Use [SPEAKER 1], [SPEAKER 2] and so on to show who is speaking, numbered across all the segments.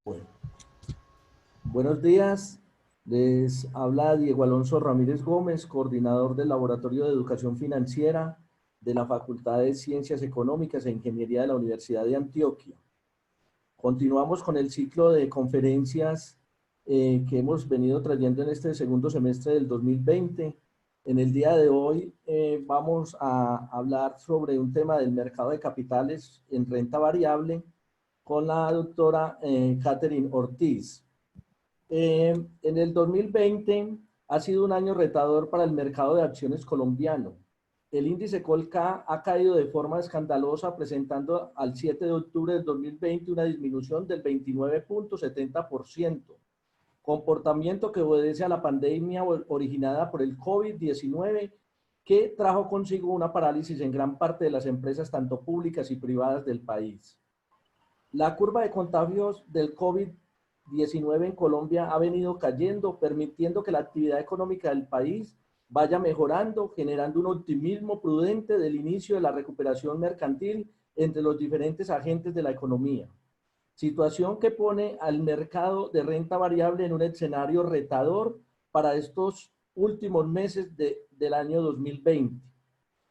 [SPEAKER 1] Bueno, buenos días, les habla Diego Alonso Ramírez Gómez, coordinador del Laboratorio de Educación Financiera de la Facultad de Ciencias Económicas e Ingeniería de la Universidad de Antioquia. Continuamos con el ciclo de conferencias que hemos venido trayendo en este segundo semestre del 2020. En el día de hoy vamos a hablar sobre un tema del mercado de capitales en renta variable con la doctora Catherine Ortiz. En el 2020 ha sido un año retador para el mercado de acciones colombiano. El índice Colca ha caído de forma escandalosa, presentando al 7 de octubre del 2020 una disminución del 29.70%, comportamiento que obedece a la pandemia originada por el COVID-19, que trajo consigo una parálisis en gran parte de las empresas, tanto públicas y privadas del país. La curva de contagios del COVID-19 en Colombia ha venido cayendo, permitiendo que la actividad económica del país vaya mejorando, generando un optimismo prudente del inicio de la recuperación mercantil entre los diferentes agentes de la economía. Situación que pone al mercado de renta variable en un escenario retador para estos últimos meses del año 2020.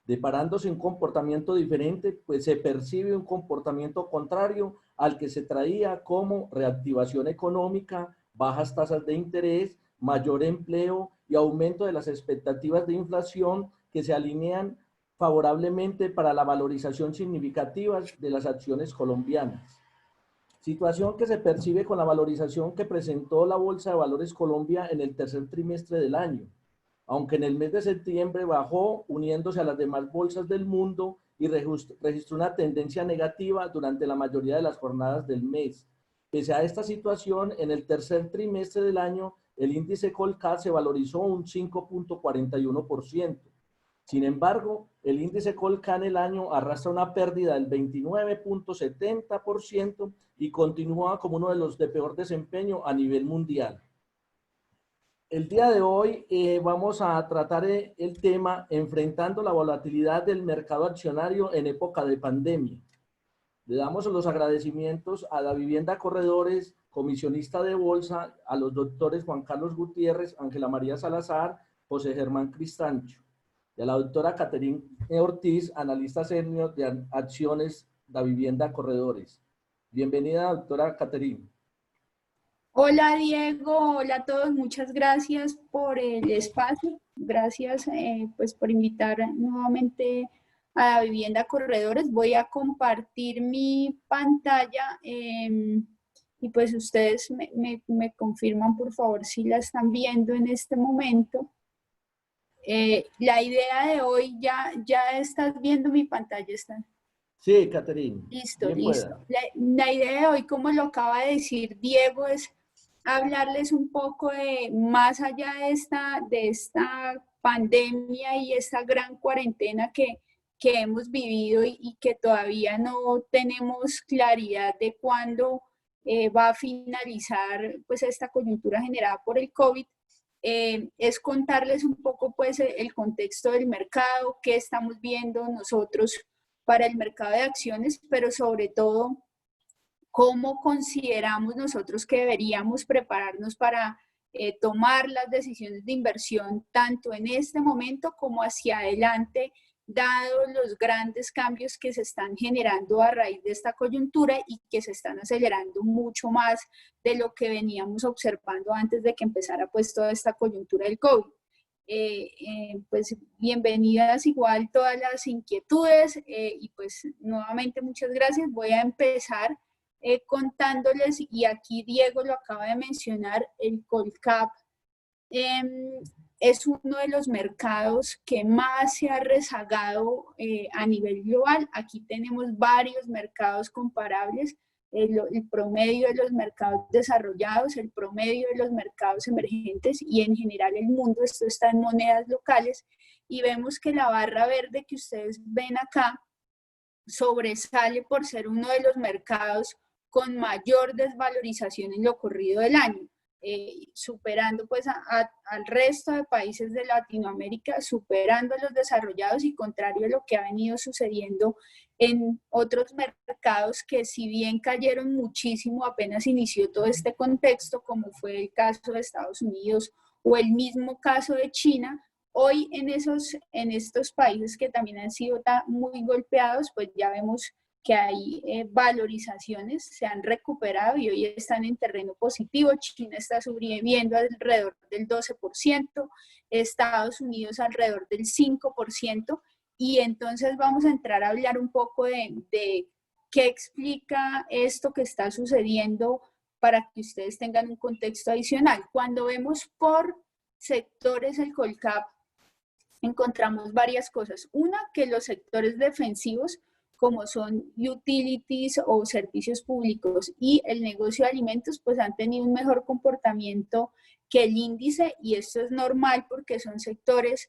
[SPEAKER 1] Deparándose un comportamiento diferente, pues se percibe un comportamiento contrario al que se traía como reactivación económica, bajas tasas de interés, mayor empleo y aumento de las expectativas de inflación que se alinean favorablemente para la valorización significativa de las acciones colombianas. Situación que se percibe con la valorización que presentó la Bolsa de Valores Colombia en el tercer trimestre del año, aunque en el mes de septiembre bajó uniéndose a las demás bolsas del mundo y registró una tendencia negativa durante la mayoría de las jornadas del mes. Pese a esta situación, en el tercer trimestre del año, el índice Colcap se valorizó un 5.41%. Sin embargo, el índice Colcap en el año arrastra una pérdida del 29.70% y continúa como uno de los de peor desempeño a nivel mundial. El día de hoy vamos a tratar el tema enfrentando la volatilidad del mercado accionario en época de pandemia. Le damos los agradecimientos a la Vivienda Corredores, comisionista de bolsa, a los doctores Juan Carlos Gutiérrez, Ángela María Salazar, José Germán Cristancho, y a la doctora Catherine Ortiz, analista senior de acciones de Vivienda Corredores. Bienvenida, doctora Catherine.
[SPEAKER 2] Hola Diego, hola a todos, muchas gracias por el espacio, gracias pues por invitar nuevamente a Vivienda Corredores. Voy a compartir mi pantalla y pues ustedes me confirman por favor si la están viendo en este momento. La idea de hoy, ya estás viendo mi pantalla, ¿está?
[SPEAKER 1] Sí, Catherine.
[SPEAKER 2] Listo,
[SPEAKER 1] Bien
[SPEAKER 2] listo.
[SPEAKER 1] pueda.
[SPEAKER 2] La idea de hoy, como lo acaba de decir Diego, es hablarles un poco de más allá de esta pandemia y esta gran cuarentena que hemos vivido y que todavía no tenemos claridad de cuándo va a finalizar pues esta coyuntura generada por el COVID. Es contarles un poco pues el contexto del mercado, qué estamos viendo nosotros para el mercado de acciones, pero sobre todo cómo consideramos nosotros que deberíamos prepararnos para tomar las decisiones de inversión tanto en este momento como hacia adelante, dados los grandes cambios que se están generando a raíz de esta coyuntura y que se están acelerando mucho más de lo que veníamos observando antes de que empezara pues toda esta coyuntura del COVID. Pues bienvenidas igual todas las inquietudes y pues nuevamente muchas gracias. Voy a empezar contándoles, y aquí Diego lo acaba de mencionar, el Colcap es uno de los mercados que más se ha rezagado a nivel global. Aquí tenemos varios mercados comparables, el promedio de los mercados desarrollados, el promedio de los mercados emergentes y en general el mundo. Esto está en monedas locales y vemos que la barra verde que ustedes ven acá sobresale por ser uno de los mercados con mayor desvalorización en lo corrido del año. superando pues al resto de países de Latinoamérica, superando a los desarrollados y contrario a lo que ha venido sucediendo en otros mercados que si bien cayeron muchísimo apenas inició todo este contexto, como fue el caso de Estados Unidos o el mismo caso de China, hoy en estos países que también han sido muy golpeados, pues ya vemos que hay valorizaciones, se han recuperado y hoy están en terreno positivo. China está subiendo alrededor del 12%, Estados Unidos alrededor del 5%, y entonces vamos a entrar a hablar un poco de qué explica esto que está sucediendo para que ustedes tengan un contexto adicional. Cuando vemos por sectores el Colcap, encontramos varias cosas. Una, que los sectores defensivos, como son utilities o servicios públicos y el negocio de alimentos, pues han tenido un mejor comportamiento que el índice, y esto es normal porque son sectores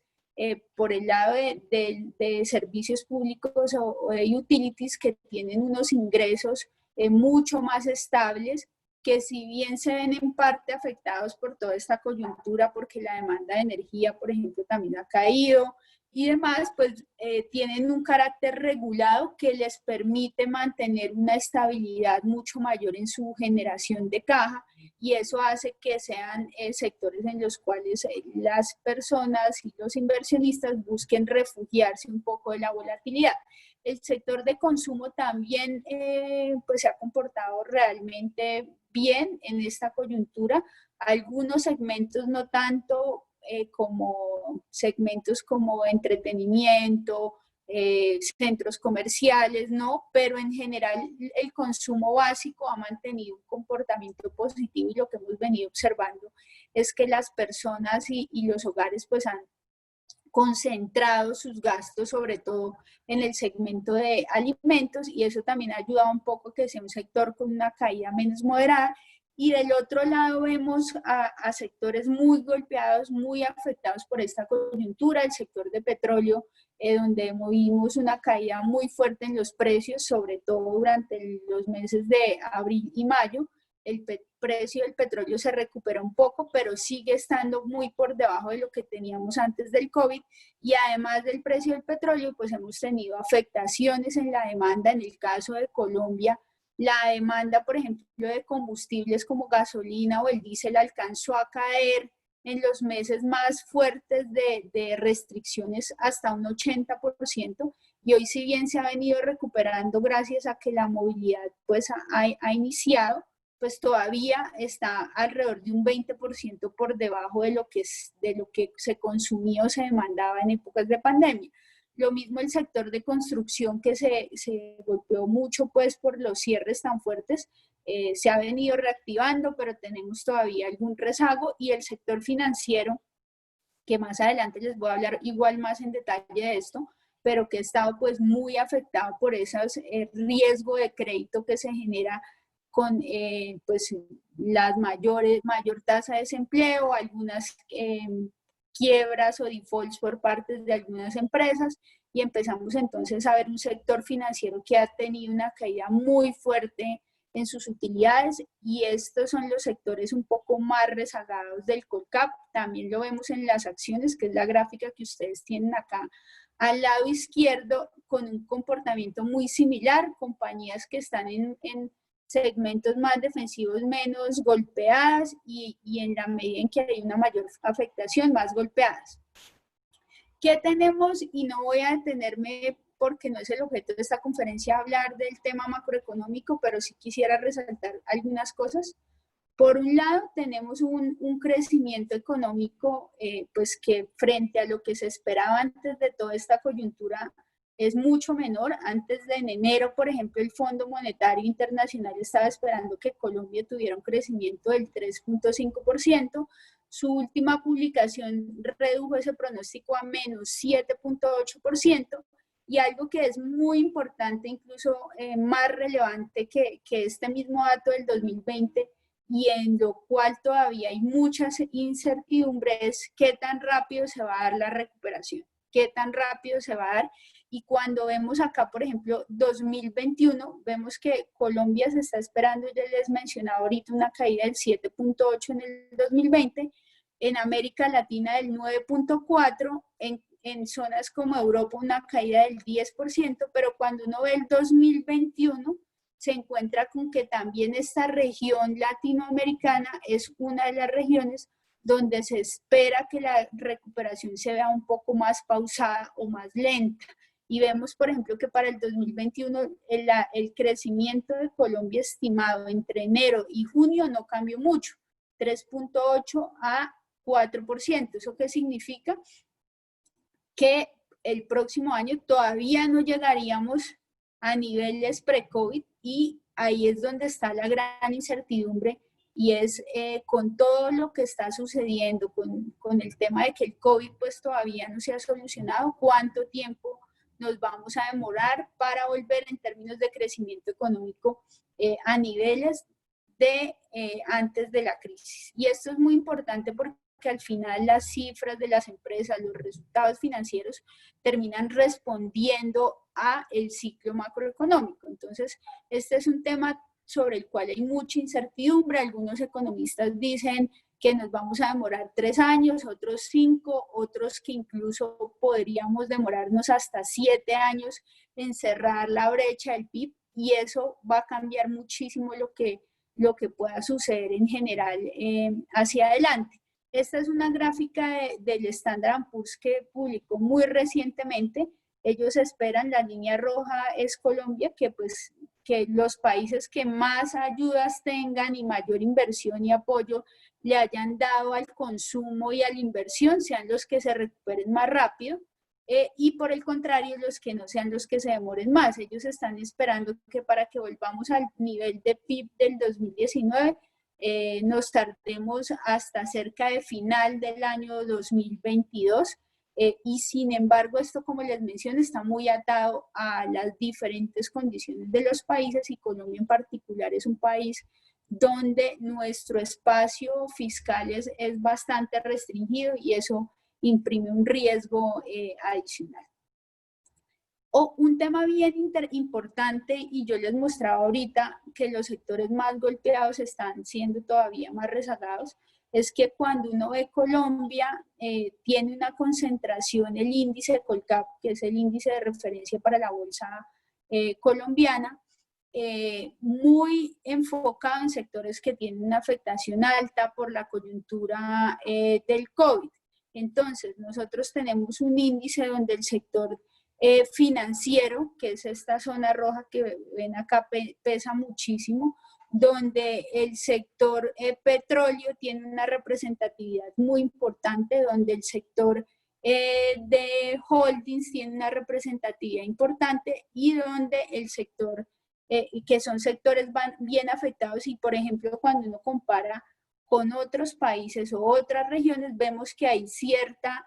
[SPEAKER 2] por el lado de servicios públicos o de utilities que tienen unos ingresos mucho más estables, que si bien se ven en parte afectados por toda esta coyuntura, porque la demanda de energía, por ejemplo, también ha caído y demás, pues tienen un carácter regulado que les permite mantener una estabilidad mucho mayor en su generación de caja, y eso hace que sean sectores en los cuales las personas y los inversionistas busquen refugiarse un poco de la volatilidad. El sector de consumo también pues se ha comportado realmente bien en esta coyuntura. Algunos segmentos no tanto como segmentos como entretenimiento, centros comerciales, no, pero en general el consumo básico ha mantenido un comportamiento positivo, y lo que hemos venido observando es que las personas y los hogares pues han concentrado sus gastos sobre todo en el segmento de alimentos, y eso también ha ayudado un poco a que sea un sector con una caída menos moderada. Y del otro lado vemos a sectores muy golpeados, muy afectados por esta coyuntura, el sector de petróleo, donde vimos una caída muy fuerte en los precios, sobre todo durante los meses de abril y mayo. El precio del petróleo se recupera un poco, pero sigue estando muy por debajo de lo que teníamos antes del COVID, y además del precio del petróleo, pues hemos tenido afectaciones en la demanda. En el caso de Colombia, la demanda, por ejemplo, de combustibles como gasolina o el diésel alcanzó a caer en los meses más fuertes de restricciones hasta un 80%, y hoy si bien se ha venido recuperando gracias a que la movilidad pues ha iniciado, pues todavía está alrededor de un 20% por debajo de lo que se consumía o se demandaba en épocas de pandemia. Lo mismo el sector de construcción, que se golpeó mucho pues por los cierres tan fuertes, se ha venido reactivando, pero tenemos todavía algún rezago. Y el sector financiero, que más adelante les voy a hablar igual más en detalle de esto, pero que ha estado pues muy afectado por ese riesgo de crédito que se genera con pues mayor tasa de desempleo, algunas quiebras o defaults por parte de algunas empresas, y empezamos entonces a ver un sector financiero que ha tenido una caída muy fuerte en sus utilidades, y estos son los sectores un poco más rezagados del Colcap. También lo vemos en las acciones, que es la gráfica que ustedes tienen acá al lado izquierdo, con un comportamiento muy similar, compañías que están en segmentos más defensivos menos golpeadas, y en la medida en que hay una mayor afectación, más golpeadas. ¿Qué tenemos? Y no voy a detenerme porque no es el objeto de esta conferencia hablar del tema macroeconómico, pero sí quisiera resaltar algunas cosas. Por un lado, tenemos un crecimiento económico pues que frente a lo que se esperaba antes de toda esta coyuntura es mucho menor. Antes de en enero, por ejemplo, el Fondo Monetario Internacional estaba esperando que Colombia tuviera un crecimiento del 3.5%. Su última publicación redujo ese pronóstico a menos 7.8%. Y algo que es muy importante, incluso más relevante que este mismo dato del 2020, y en lo cual todavía hay muchas incertidumbres, qué tan rápido se va a dar la recuperación, qué tan rápido se va a dar. Y cuando vemos acá, por ejemplo, 2021, vemos que Colombia se está esperando, ya les mencionaba ahorita, una caída del 7.8 en el 2020, en América Latina del 9.4, en zonas como Europa una caída del 10%, pero cuando uno ve el 2021, se encuentra con que también esta región latinoamericana es una de las regiones donde se espera que la recuperación se vea un poco más pausada o más lenta. Y vemos, por ejemplo, que para el 2021 el crecimiento de Colombia estimado entre enero y junio no cambió mucho, 3.8 a 4%. ¿Eso qué significa? Que el próximo año todavía no llegaríamos a niveles pre-COVID, y ahí es donde está la gran incertidumbre, y es con todo lo que está sucediendo, con el tema de que el COVID pues todavía no se ha solucionado, cuánto tiempo nos vamos a demorar para volver en términos de crecimiento económico a niveles de antes de la crisis. Y esto es muy importante porque al final las cifras de las empresas, los resultados financieros terminan respondiendo a el ciclo macroeconómico. Entonces, este es un tema sobre el cual hay mucha incertidumbre. Algunos economistas dicen que nos vamos a demorar 3 años, otros 5, otros que incluso podríamos demorarnos hasta 7 años en cerrar la brecha del PIB, y eso va a cambiar muchísimo lo que pueda suceder en general hacia adelante. Esta es una gráfica del Standard & Poor's que publicó muy recientemente. Ellos esperan, la línea roja es Colombia, que los países que más ayudas tengan y mayor inversión y apoyo le hayan dado al consumo y a la inversión sean los que se recuperen más rápido, y por el contrario, los que no sean los que se demoren más. Ellos están esperando que para que volvamos al nivel de PIB del 2019, nos tardemos hasta cerca de final del año 2022, y sin embargo esto, como les mencioné, está muy atado a las diferentes condiciones de los países, y Colombia en particular es un país donde nuestro espacio fiscal es bastante restringido, y eso imprime un riesgo adicional. Un tema bien importante, y yo les mostraba ahorita que los sectores más golpeados están siendo todavía más rezagados, es que cuando uno ve Colombia, tiene una concentración, el índice Colcap, que es el índice de referencia para la bolsa colombiana, muy enfocado en sectores que tienen una afectación alta por la coyuntura del COVID. Entonces, nosotros tenemos un índice donde el sector financiero, que es esta zona roja que ven acá, pesa muchísimo, donde el sector petróleo tiene una representatividad muy importante, donde el sector de holdings tiene una representatividad importante, y donde el sector, que son sectores bien afectados. Y por ejemplo, cuando uno compara con otros países o otras regiones, vemos que hay cierta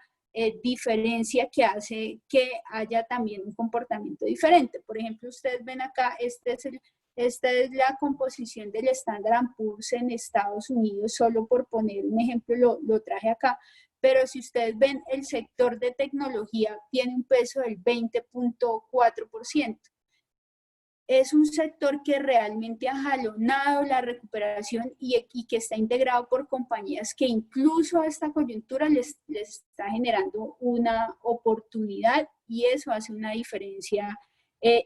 [SPEAKER 2] diferencia que hace que haya también un comportamiento diferente. Por ejemplo, ustedes ven acá, esta es la composición del Standard & Poor's en Estados Unidos, solo por poner un ejemplo, lo traje acá, pero si ustedes ven, el sector de tecnología tiene un peso del 20.4%. Es un sector que realmente ha jalonado la recuperación, y que está integrado por compañías que incluso a esta coyuntura les está generando una oportunidad, y eso hace una diferencia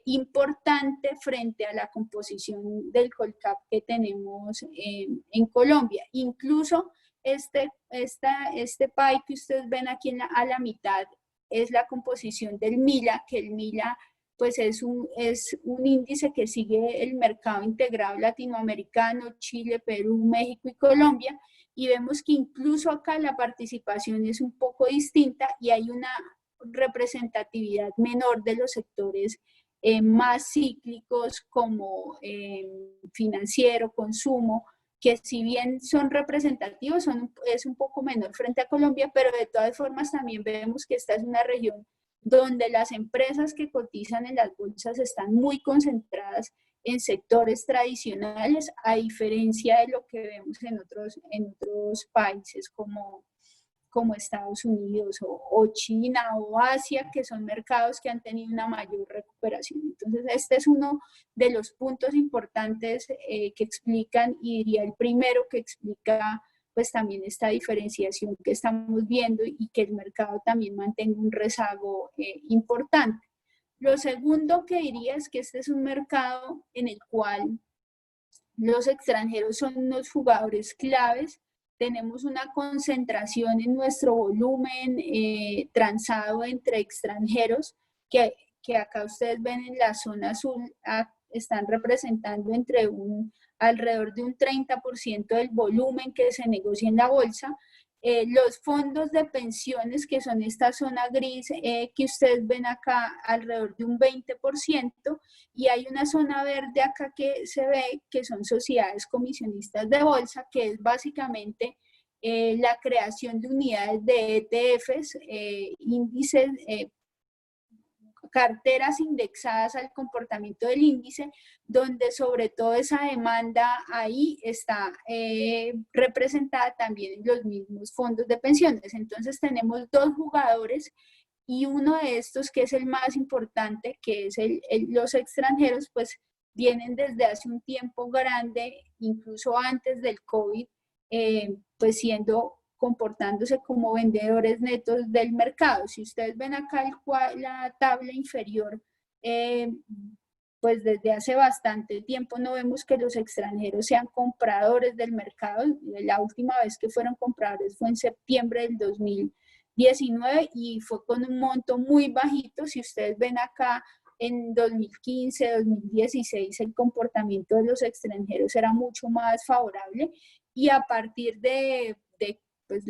[SPEAKER 2] importante frente a la composición del Colcap que tenemos en Colombia. Incluso este pie que ustedes ven aquí a la mitad es la composición del MILA, que el MILA pues es un índice que sigue el mercado integrado latinoamericano, Chile, Perú, México y Colombia, y vemos que incluso acá la participación es un poco distinta, y hay una representatividad menor de los sectores más cíclicos como financiero, consumo, que si bien son representativos, es un poco menor frente a Colombia, pero de todas formas también vemos que esta es una región donde las empresas que cotizan en las bolsas están muy concentradas en sectores tradicionales, a diferencia de lo que vemos en otros países como como Estados Unidos o China o Asia, que son mercados que han tenido una mayor recuperación. Entonces, este es uno de los puntos importantes que explican, y diría el primero que explica pues también esta diferenciación que estamos viendo y que el mercado también mantenga un rezago importante. Lo segundo que diría es que este es un mercado en el cual los extranjeros son unos jugadores claves. Tenemos una concentración en nuestro volumen transado entre extranjeros que acá ustedes ven en la zona azul, están representando alrededor de un 30% del volumen que se negocia en la bolsa. Los fondos de pensiones, que son esta zona gris que ustedes ven acá, alrededor de un 20%, y hay una zona verde acá que se ve que son sociedades comisionistas de bolsa, que es básicamente la creación de unidades de ETFs, índices, carteras indexadas al comportamiento del índice, donde sobre todo esa demanda ahí está representada también en los mismos fondos de pensiones. Entonces tenemos dos jugadores, y uno de estos, que es el más importante, que es los extranjeros, pues vienen desde hace un tiempo grande, incluso antes del COVID, pues comportándose como vendedores netos del mercado. Si ustedes ven acá la tabla inferior, pues desde hace bastante tiempo no vemos que los extranjeros sean compradores del mercado. La última vez que fueron compradores fue en septiembre del 2019 y fue con un monto muy bajito. Si ustedes ven acá, en 2015, 2016, el comportamiento de los extranjeros era mucho más favorable, y a partir de pues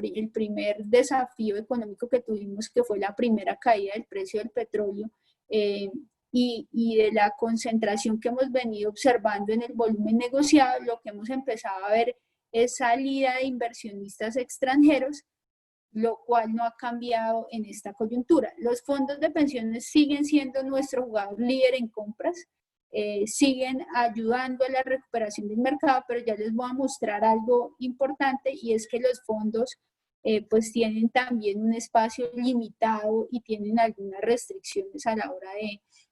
[SPEAKER 2] el primer desafío económico que tuvimos, que fue la primera caída del precio del petróleo, y de la concentración que hemos venido observando en el volumen negociado, lo que hemos empezado a ver es salida de inversionistas extranjeros, lo cual no ha cambiado en esta coyuntura. Los fondos de pensiones siguen siendo nuestro jugador líder en compras, siguen ayudando a la recuperación del mercado, pero ya les voy a mostrar algo importante, y es que los fondos pues tienen también un espacio limitado y tienen algunas restricciones a la hora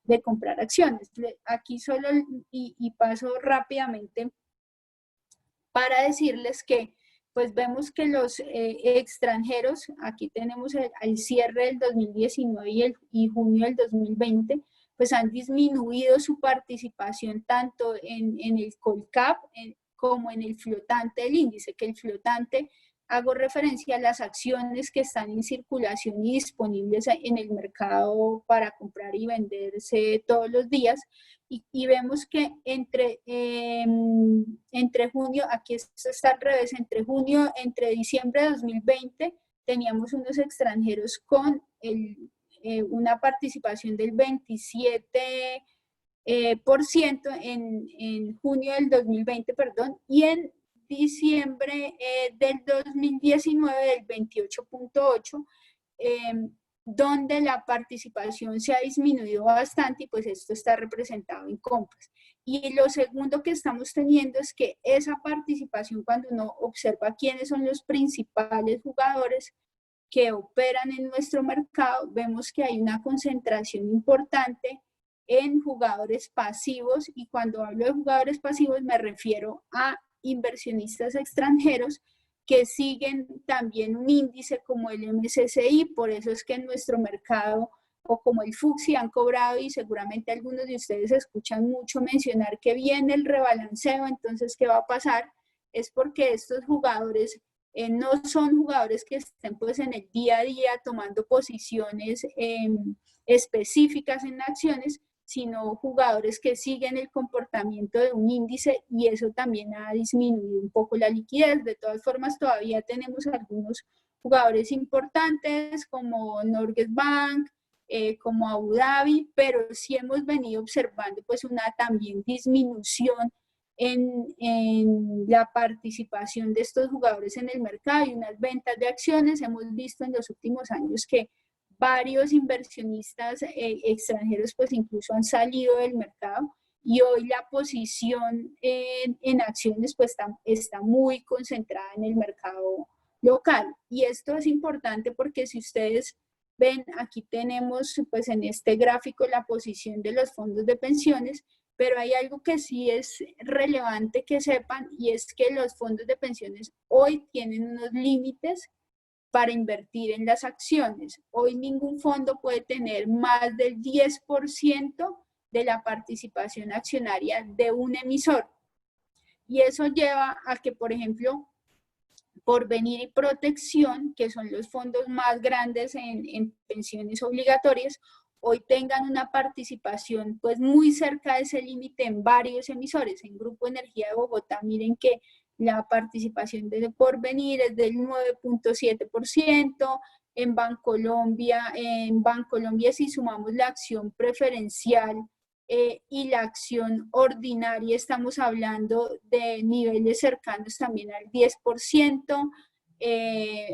[SPEAKER 2] de comprar acciones. Aquí solo, y paso rápidamente para decirles que pues vemos que los extranjeros, aquí tenemos el cierre del 2019 y junio del 2020, pues han disminuido su participación tanto en el Colcap como en el flotante del índice, que el flotante, hago referencia a las acciones que están en circulación y disponibles en el mercado para comprar y venderse todos los días. Y vemos que entre junio, aquí esto está al revés, entre diciembre de 2020 teníamos unos extranjeros con una participación del 27% en junio del 2020, perdón, y en diciembre del 2019 del 28.8%, donde la participación se ha disminuido bastante, y pues esto está representado en compras. Y lo segundo que estamos teniendo es que esa participación, cuando uno observa quiénes son los principales jugadores que operan en nuestro mercado, vemos que hay una concentración importante en jugadores pasivos, y cuando hablo de jugadores pasivos me refiero a inversionistas extranjeros que siguen también un índice como el MSCI. Por eso es que en nuestro mercado, o como el FTSE, han cobrado, y seguramente algunos de ustedes escuchan mucho mencionar que viene el rebalanceo. Entonces, ¿qué va a pasar? Es porque estos jugadores no son jugadores que estén pues en el día a día tomando posiciones específicas en acciones, sino jugadores que siguen el comportamiento de un índice, y eso también ha disminuido un poco la liquidez. De todas formas, todavía tenemos algunos jugadores importantes como Norges Bank, como Abu Dhabi, pero sí hemos venido observando pues una también disminución en la participación de estos jugadores en el mercado y unas ventas de acciones. Hemos visto en los últimos años que varios inversionistas extranjeros pues incluso han salido del mercado, y hoy la posición en acciones pues está muy concentrada en el mercado local. Y esto es importante porque si ustedes ven, aquí tenemos pues en este gráfico la posición de los fondos de pensiones, pero hay algo que sí es relevante que sepan, y es que los fondos de pensiones hoy tienen unos límites para invertir en las acciones. Hoy ningún fondo puede tener más del 10% de la participación accionaria de un emisor. Y eso lleva a que, por ejemplo, Porvenir y Protección, que son los fondos más grandes en pensiones obligatorias, hoy tengan una participación pues muy cerca de ese límite en varios emisores. En Grupo Energía de Bogotá, miren que la participación de Porvenir es del 9.7%, en Bancolombia si sumamos la acción preferencial y la acción ordinaria, estamos hablando de niveles cercanos también al 10%.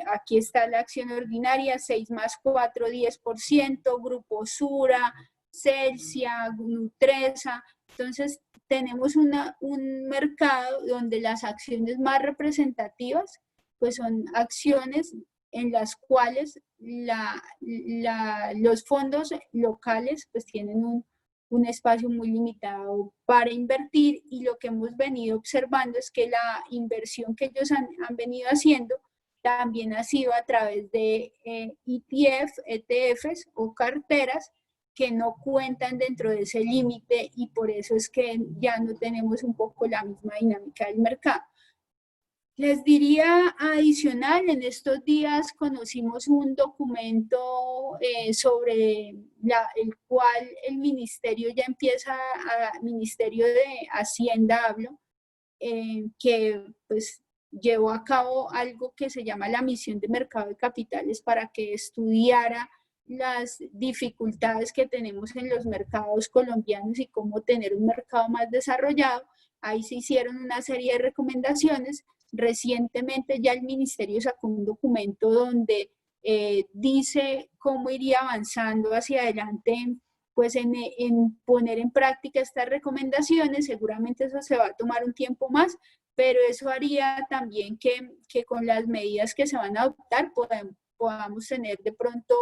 [SPEAKER 2] Aquí está la acción ordinaria, 6 más 4, 10%, Grupo Sura, Celsia, Nutresa. Entonces, tenemos un mercado donde las acciones más representativas pues son acciones en las cuales los fondos locales pues tienen un espacio muy limitado para invertir, y lo que hemos venido observando es que la inversión que ellos han venido haciendo también ha sido a través de ETFs o carteras que no cuentan dentro de ese límite, y por eso es que ya no tenemos un poco la misma dinámica del mercado. Les diría adicional, en estos días conocimos un documento sobre el cual el ministerio ya empieza, Ministerio de Hacienda hablo, que pues llevó a cabo algo que se llama la misión de mercado de capitales para que estudiara las dificultades que tenemos en los mercados colombianos y cómo tener un mercado más desarrollado. Ahí se hicieron una serie de recomendaciones. Recientemente ya el ministerio sacó un documento donde dice cómo iría avanzando hacia adelante pues en poner en práctica estas recomendaciones. Seguramente eso se va a tomar un tiempo más, pero eso haría también que con las medidas que se van a adoptar podamos tener de pronto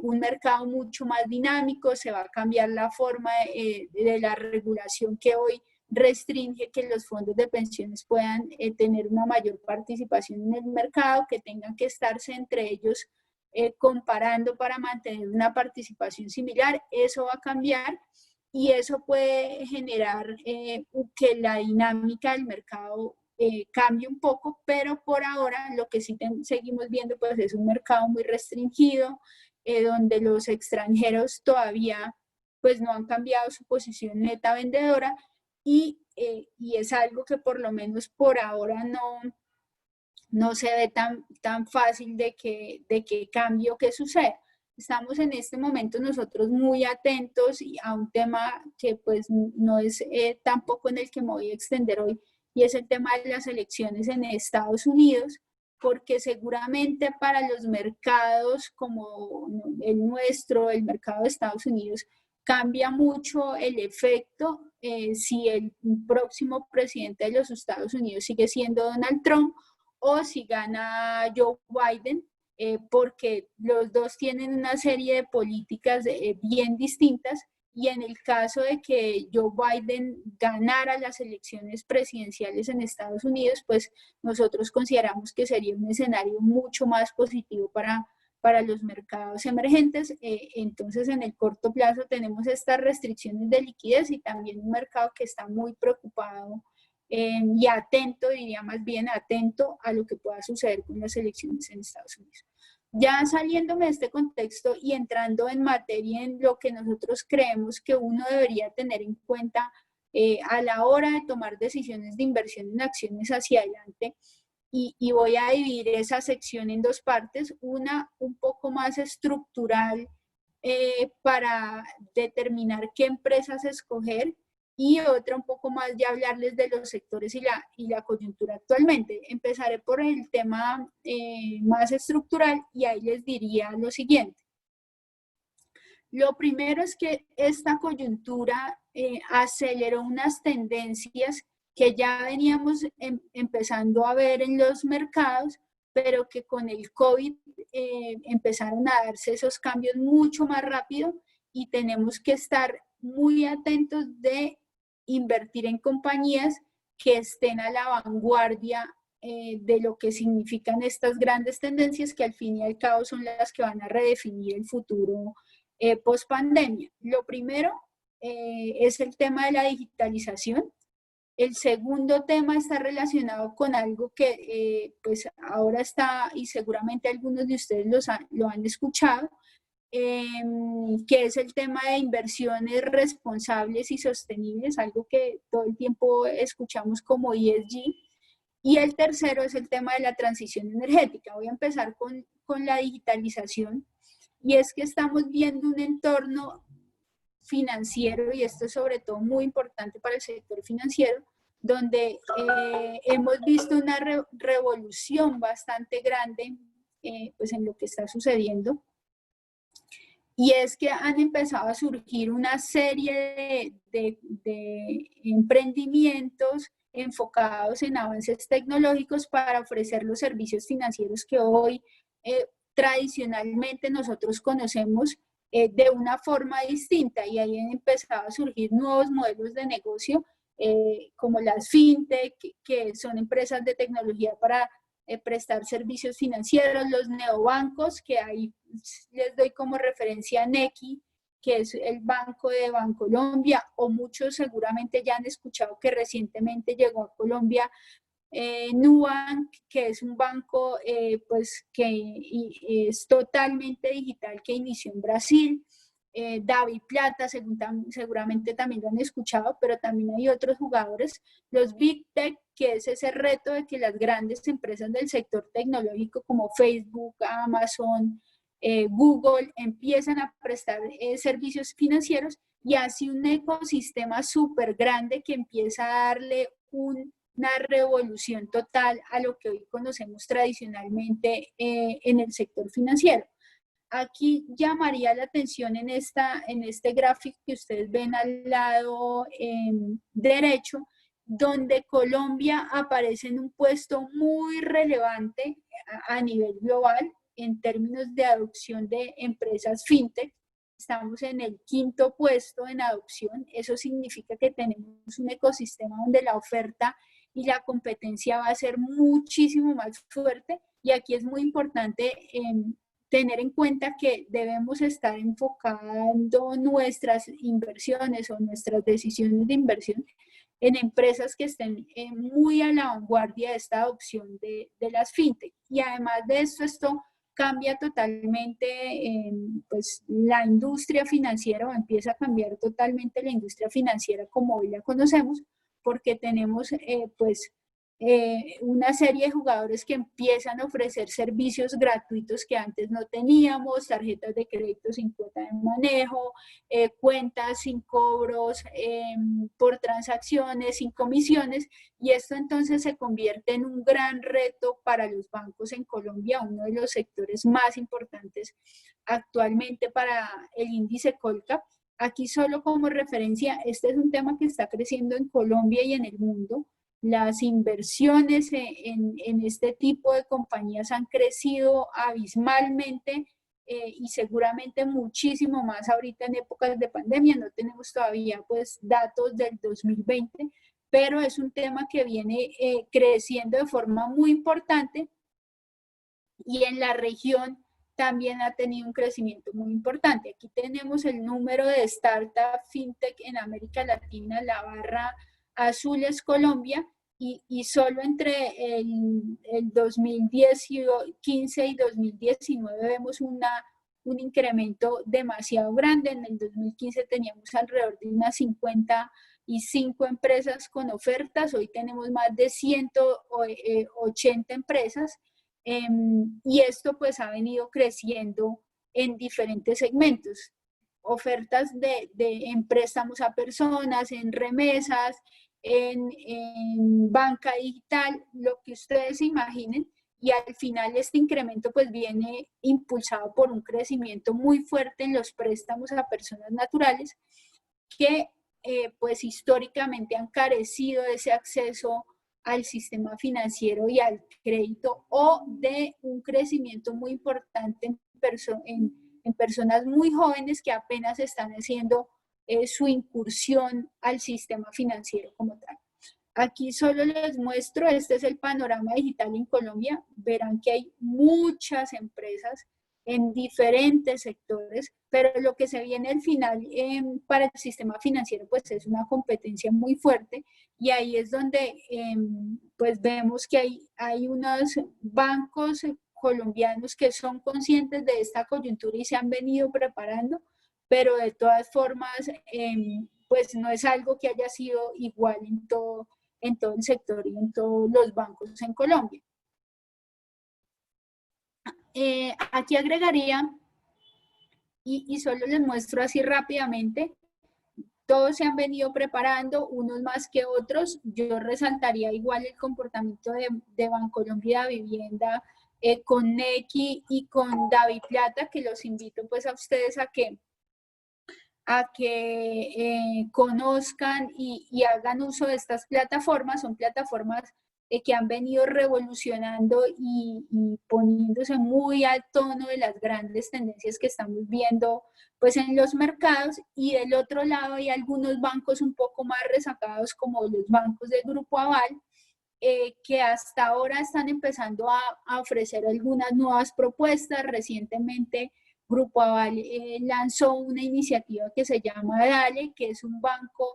[SPEAKER 2] un mercado mucho más dinámico. Se va a cambiar la forma de la regulación que hoy restringe que los fondos de pensiones puedan tener una mayor participación en el mercado, que tengan que estarse entre ellos comparando para mantener una participación similar. Eso va a cambiar y eso puede generar que la dinámica del mercado cambie un poco, pero por ahora lo que sí seguimos viendo pues es un mercado muy restringido, donde los extranjeros todavía pues no han cambiado su posición neta vendedora, y es algo que por lo menos por ahora no se ve tan fácil de que cambie o que suceda. Estamos en este momento nosotros muy atentos a un tema que pues no es tampoco en el que me voy a extender hoy, y es el tema de las elecciones en Estados Unidos, porque seguramente para los mercados como el nuestro, el mercado de Estados Unidos, cambia mucho el efecto si el próximo presidente de los Estados Unidos sigue siendo Donald Trump o si gana Joe Biden, porque los dos tienen una serie de políticas bien distintas, y en el caso de que Joe Biden ganara las elecciones presidenciales en Estados Unidos, pues nosotros consideramos que sería un escenario mucho más positivo para los mercados emergentes. Entonces, en el corto plazo tenemos estas restricciones de liquidez y también un mercado que está muy preocupado y atento, diría más bien atento a lo que pueda suceder con las elecciones en Estados Unidos. Ya saliéndome de este contexto y entrando en materia en lo que nosotros creemos que uno debería tener en cuenta a la hora de tomar decisiones de inversión en acciones hacia adelante, y voy a dividir esa sección en dos partes, una un poco más estructural para determinar qué empresas escoger, y otra un poco más de hablarles de los sectores y la coyuntura actualmente. Empezaré por el tema más estructural y ahí les diría lo siguiente. Lo primero es que esta coyuntura aceleró unas tendencias que ya veníamos empezando a ver en los mercados, pero que con el COVID empezaron a darse esos cambios mucho más rápido y tenemos que estar muy atentos de invertir en compañías que estén a la vanguardia de lo que significan estas grandes tendencias que al fin y al cabo son las que van a redefinir el futuro post pandemia. Lo primero es el tema de la digitalización. El segundo tema está relacionado con algo que pues ahora está, y seguramente algunos de ustedes lo han escuchado, que es el tema de inversiones responsables y sostenibles, algo que todo el tiempo escuchamos como ESG. Y el tercero es el tema de la transición energética. Voy a empezar con la digitalización, y es que estamos viendo un entorno financiero, y esto es sobre todo muy importante para el sector financiero, donde hemos visto una revolución bastante grande pues en lo que está sucediendo, y es que han empezado a surgir una serie de emprendimientos enfocados en avances tecnológicos para ofrecer los servicios financieros que hoy tradicionalmente nosotros conocemos de una forma distinta, y ahí han empezado a surgir nuevos modelos de negocio como las fintech, que son empresas de tecnología para prestar servicios financieros, los neobancos, que ahí les doy como referencia a Nequi, que es el banco de Bancolombia, o muchos seguramente ya han escuchado que recientemente llegó a Colombia Nubank, que es un banco pues que es totalmente digital, que inició en Brasil. David Plata, seguramente también lo han escuchado, pero también hay otros jugadores, los Big Tech, que es ese reto de que las grandes empresas del sector tecnológico como Facebook, Amazon, Google empiezan a prestar servicios financieros, y así un ecosistema súper grande que empieza a darle una revolución total a lo que hoy conocemos tradicionalmente en el sector financiero. Aquí llamaría la atención en este gráfico que ustedes ven al lado derecho, donde Colombia aparece en un puesto muy relevante a nivel global en términos de adopción de empresas fintech. Estamos en el 5º puesto en adopción. Eso significa que tenemos un ecosistema donde la oferta y la competencia va a ser muchísimo más fuerte, y aquí es muy importante tener en cuenta que debemos estar enfocando nuestras inversiones o nuestras decisiones de inversión en empresas que estén muy a la vanguardia de esta adopción de las fintech. Y además de esto cambia totalmente pues, la industria financiera, o empieza a cambiar totalmente la industria financiera como hoy la conocemos, porque tenemos pues una serie de jugadores que empiezan a ofrecer servicios gratuitos que antes no teníamos, tarjetas de crédito sin cuota de manejo, cuentas sin cobros por transacciones, sin comisiones, y esto entonces se convierte en un gran reto para los bancos en Colombia, uno de los sectores más importantes actualmente para el índice Colcap. Aquí solo como referencia, este es un tema que está creciendo en Colombia y en el mundo. Las inversiones en este tipo de compañías han crecido abismalmente y seguramente muchísimo más ahorita en épocas de pandemia. No tenemos todavía pues datos del 2020, pero es un tema que viene creciendo de forma muy importante, y en la región también ha tenido un crecimiento muy importante. Aquí tenemos el número de startup fintech en América Latina, la barra azul es Colombia, y solo entre el 2015 y 2019 vemos un incremento demasiado grande. En el 2015 teníamos alrededor de unas 55 empresas con ofertas, hoy tenemos más de 180 empresas, y esto pues ha venido creciendo en diferentes segmentos. Ofertas en préstamos a personas, en remesas, en banca digital, lo que ustedes se imaginen, y al final este incremento pues viene impulsado por un crecimiento muy fuerte en los préstamos a personas naturales, que pues históricamente han carecido de ese acceso al sistema financiero y al crédito, o de un crecimiento muy importante en personas muy jóvenes que apenas están haciendo su incursión al sistema financiero como tal. Aquí solo les muestro, este es el panorama digital en Colombia. Verán que hay muchas empresas en diferentes sectores, pero lo que se viene al final para el sistema financiero pues es una competencia muy fuerte, y ahí es donde pues vemos que hay unos bancos colombianos que son conscientes de esta coyuntura y se han venido preparando, pero de todas formas pues no es algo que haya sido igual en todo el sector y en todos los bancos en Colombia. Aquí agregaría, y solo les muestro así rápidamente, todos se han venido preparando, unos más que otros. Yo resaltaría igual el comportamiento de Bancolombia Vivienda con Nequi y con DaviPlata, que los invito pues a ustedes a que conozcan y hagan uso de estas plataformas. Son plataformas que han venido revolucionando y poniéndose muy al tono de las grandes tendencias que estamos viendo pues en los mercados. Y del otro lado hay algunos bancos un poco más rezagados, como los bancos del Grupo Aval, que hasta ahora están empezando a ofrecer algunas nuevas propuestas. Recientemente Grupo Aval lanzó una iniciativa que se llama Dale, que es un banco,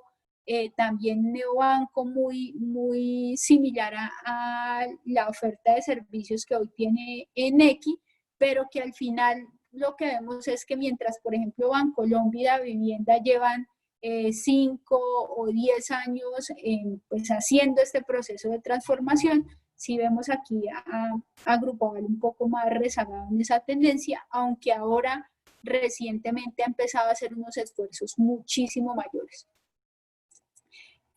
[SPEAKER 2] también neobanco, muy similar a la oferta de servicios que hoy tiene Nequi, pero que al final lo que vemos es que mientras, por ejemplo, Bancolombia y Davivienda llevan 5 o 10 años pues haciendo este proceso de transformación, si vemos aquí a Grupo Aval un poco más rezagado en esa tendencia, aunque ahora recientemente ha empezado a hacer unos esfuerzos muchísimo mayores.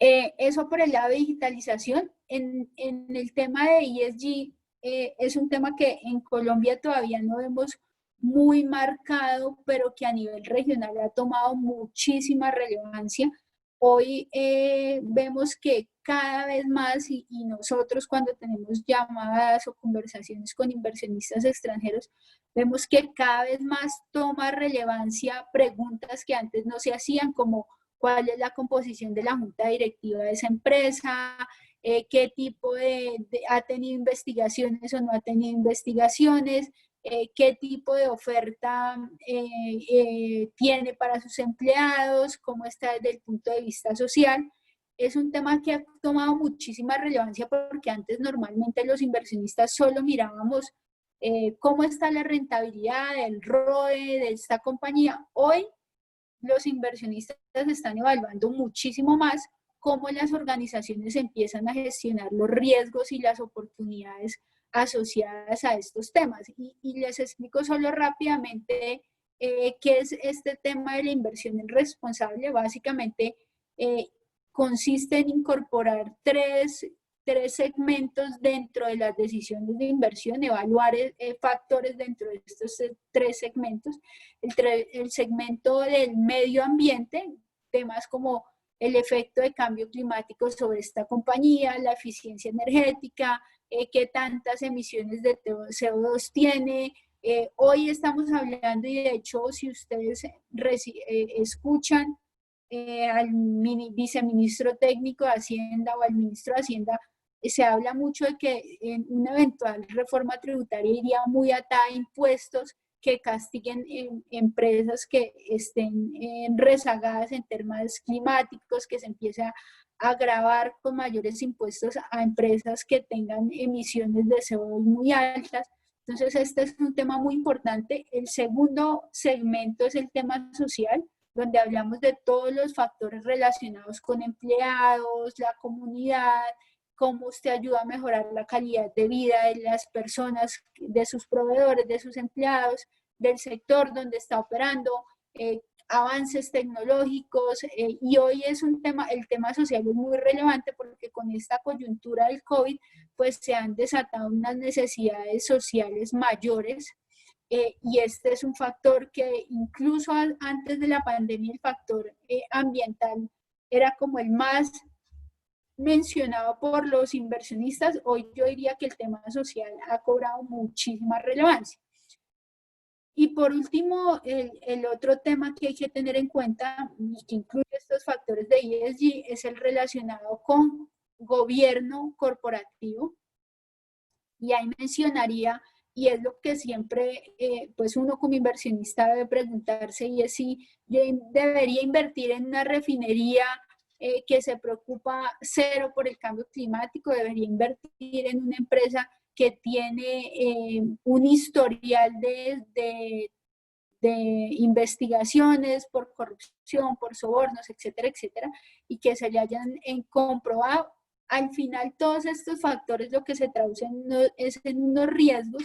[SPEAKER 2] Eso por el lado de digitalización. En el tema de ESG, es un tema que en Colombia todavía no vemos muy marcado, pero que a nivel regional ha tomado muchísima relevancia. Hoy vemos que cada vez más, y nosotros cuando tenemos llamadas o conversaciones con inversionistas extranjeros, vemos que cada vez más toma relevancia preguntas que antes no se hacían, como cuál es la composición de la junta directiva de esa empresa, qué tipo ha tenido investigaciones o no ha tenido investigaciones, qué tipo de oferta tiene para sus empleados, cómo está desde el punto de vista social. Es un tema que ha tomado muchísima relevancia, porque antes normalmente los inversionistas solo mirábamos cómo está la rentabilidad, el ROE de esta compañía. Hoy los inversionistas están evaluando muchísimo más cómo las organizaciones empiezan a gestionar los riesgos y las oportunidades asociadas a estos temas. Y les explico solo rápidamente qué es este tema de la inversión en responsable. Básicamente consiste en incorporar tres segmentos dentro de las decisiones de inversión, evaluar factores dentro de estos tres segmentos. El segmento del medio ambiente, temas como el efecto de cambio climático sobre esta compañía, la eficiencia energética, qué tantas emisiones de CO2 tiene. Hoy estamos hablando, y de hecho si ustedes escuchan al viceministro técnico de Hacienda o al ministro de Hacienda, se habla mucho de que en una eventual reforma tributaria iría muy atada a impuestos que castiguen empresas que estén rezagadas en temas climáticos, que se empiece a gravar con mayores impuestos a empresas que tengan emisiones de CO2 muy altas. Entonces este es un tema muy importante. El segundo segmento es el tema social, donde hablamos de todos los factores relacionados con empleados, la comunidad, cómo usted ayuda a mejorar la calidad de vida de las personas, de sus proveedores, de sus empleados, del sector donde está operando, avances tecnológicos, y hoy es un tema, el tema social es muy relevante, porque con esta coyuntura del COVID, pues se han desatado unas necesidades sociales mayores, y este es un factor que incluso antes de la pandemia, el factor ambiental era como el más mencionado por los inversionistas, hoy yo diría que el tema social ha cobrado muchísima relevancia. Y por último, el otro tema que hay que tener en cuenta y que incluye estos factores de ESG es el relacionado con gobierno corporativo. Y ahí mencionaría, y es lo que siempre pues uno como inversionista debe preguntarse, y es si yo debería invertir en una refinería que se preocupa cero por el cambio climático, debería invertir en una empresa que tiene un historial de investigaciones por corrupción, por sobornos, etcétera, etcétera, y que se le hayan comprobado. Al final, todos estos factores lo que se traducen es en unos riesgos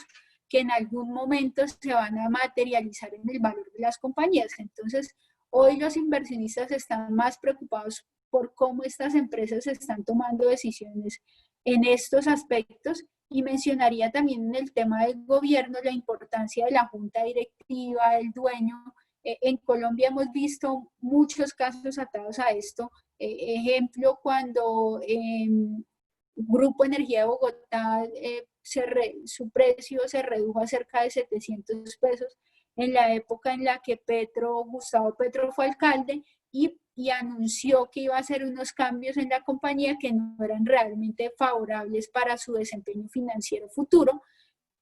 [SPEAKER 2] que en algún momento se van a materializar en el valor de las compañías. Entonces, hoy los inversionistas están más preocupados por cómo estas empresas están tomando decisiones en estos aspectos. Y mencionaría también en el tema del gobierno la importancia de la junta directiva, del dueño. En Colombia hemos visto muchos casos atados a esto. Ejemplo, cuando Grupo Energía de Bogotá, su precio se redujo a cerca de 700 pesos en la época en la que Gustavo Petro fue alcalde, y anunció que iba a hacer unos cambios en la compañía que no eran realmente favorables para su desempeño financiero futuro.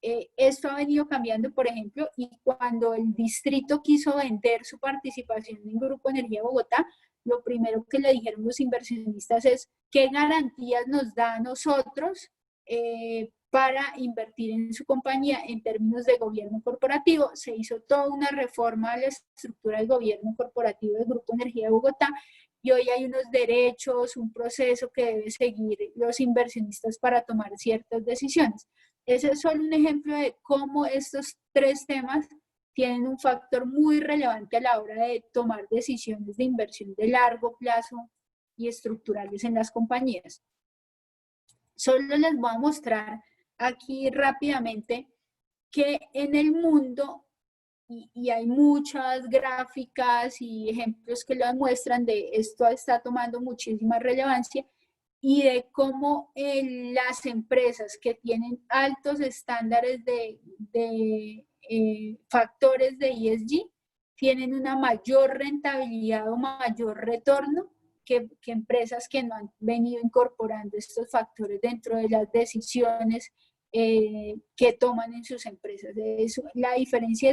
[SPEAKER 2] Esto ha venido cambiando, por ejemplo, y cuando el distrito quiso vender su participación en Grupo Energía Bogotá, lo primero que le dijeron los inversionistas es qué garantías nos da a nosotros para invertir en su compañía en términos de gobierno corporativo. Se hizo toda una reforma a la estructura del gobierno corporativo del Grupo Energía de Bogotá, y hoy hay unos derechos, un proceso que deben seguir los inversionistas para tomar ciertas decisiones. Ese es solo un ejemplo de cómo estos tres temas tienen un factor muy relevante a la hora de tomar decisiones de inversión de largo plazo y estructurales en las compañías. Solo les voy a mostrar aquí rápidamente que en el mundo, y hay muchas gráficas y ejemplos que lo demuestran, de esto está tomando muchísima relevancia, y de cómo las empresas que tienen altos estándares de factores de ESG tienen una mayor rentabilidad o mayor retorno que empresas que no han venido incorporando estos factores dentro de las decisiones que toman en sus empresas. La diferencia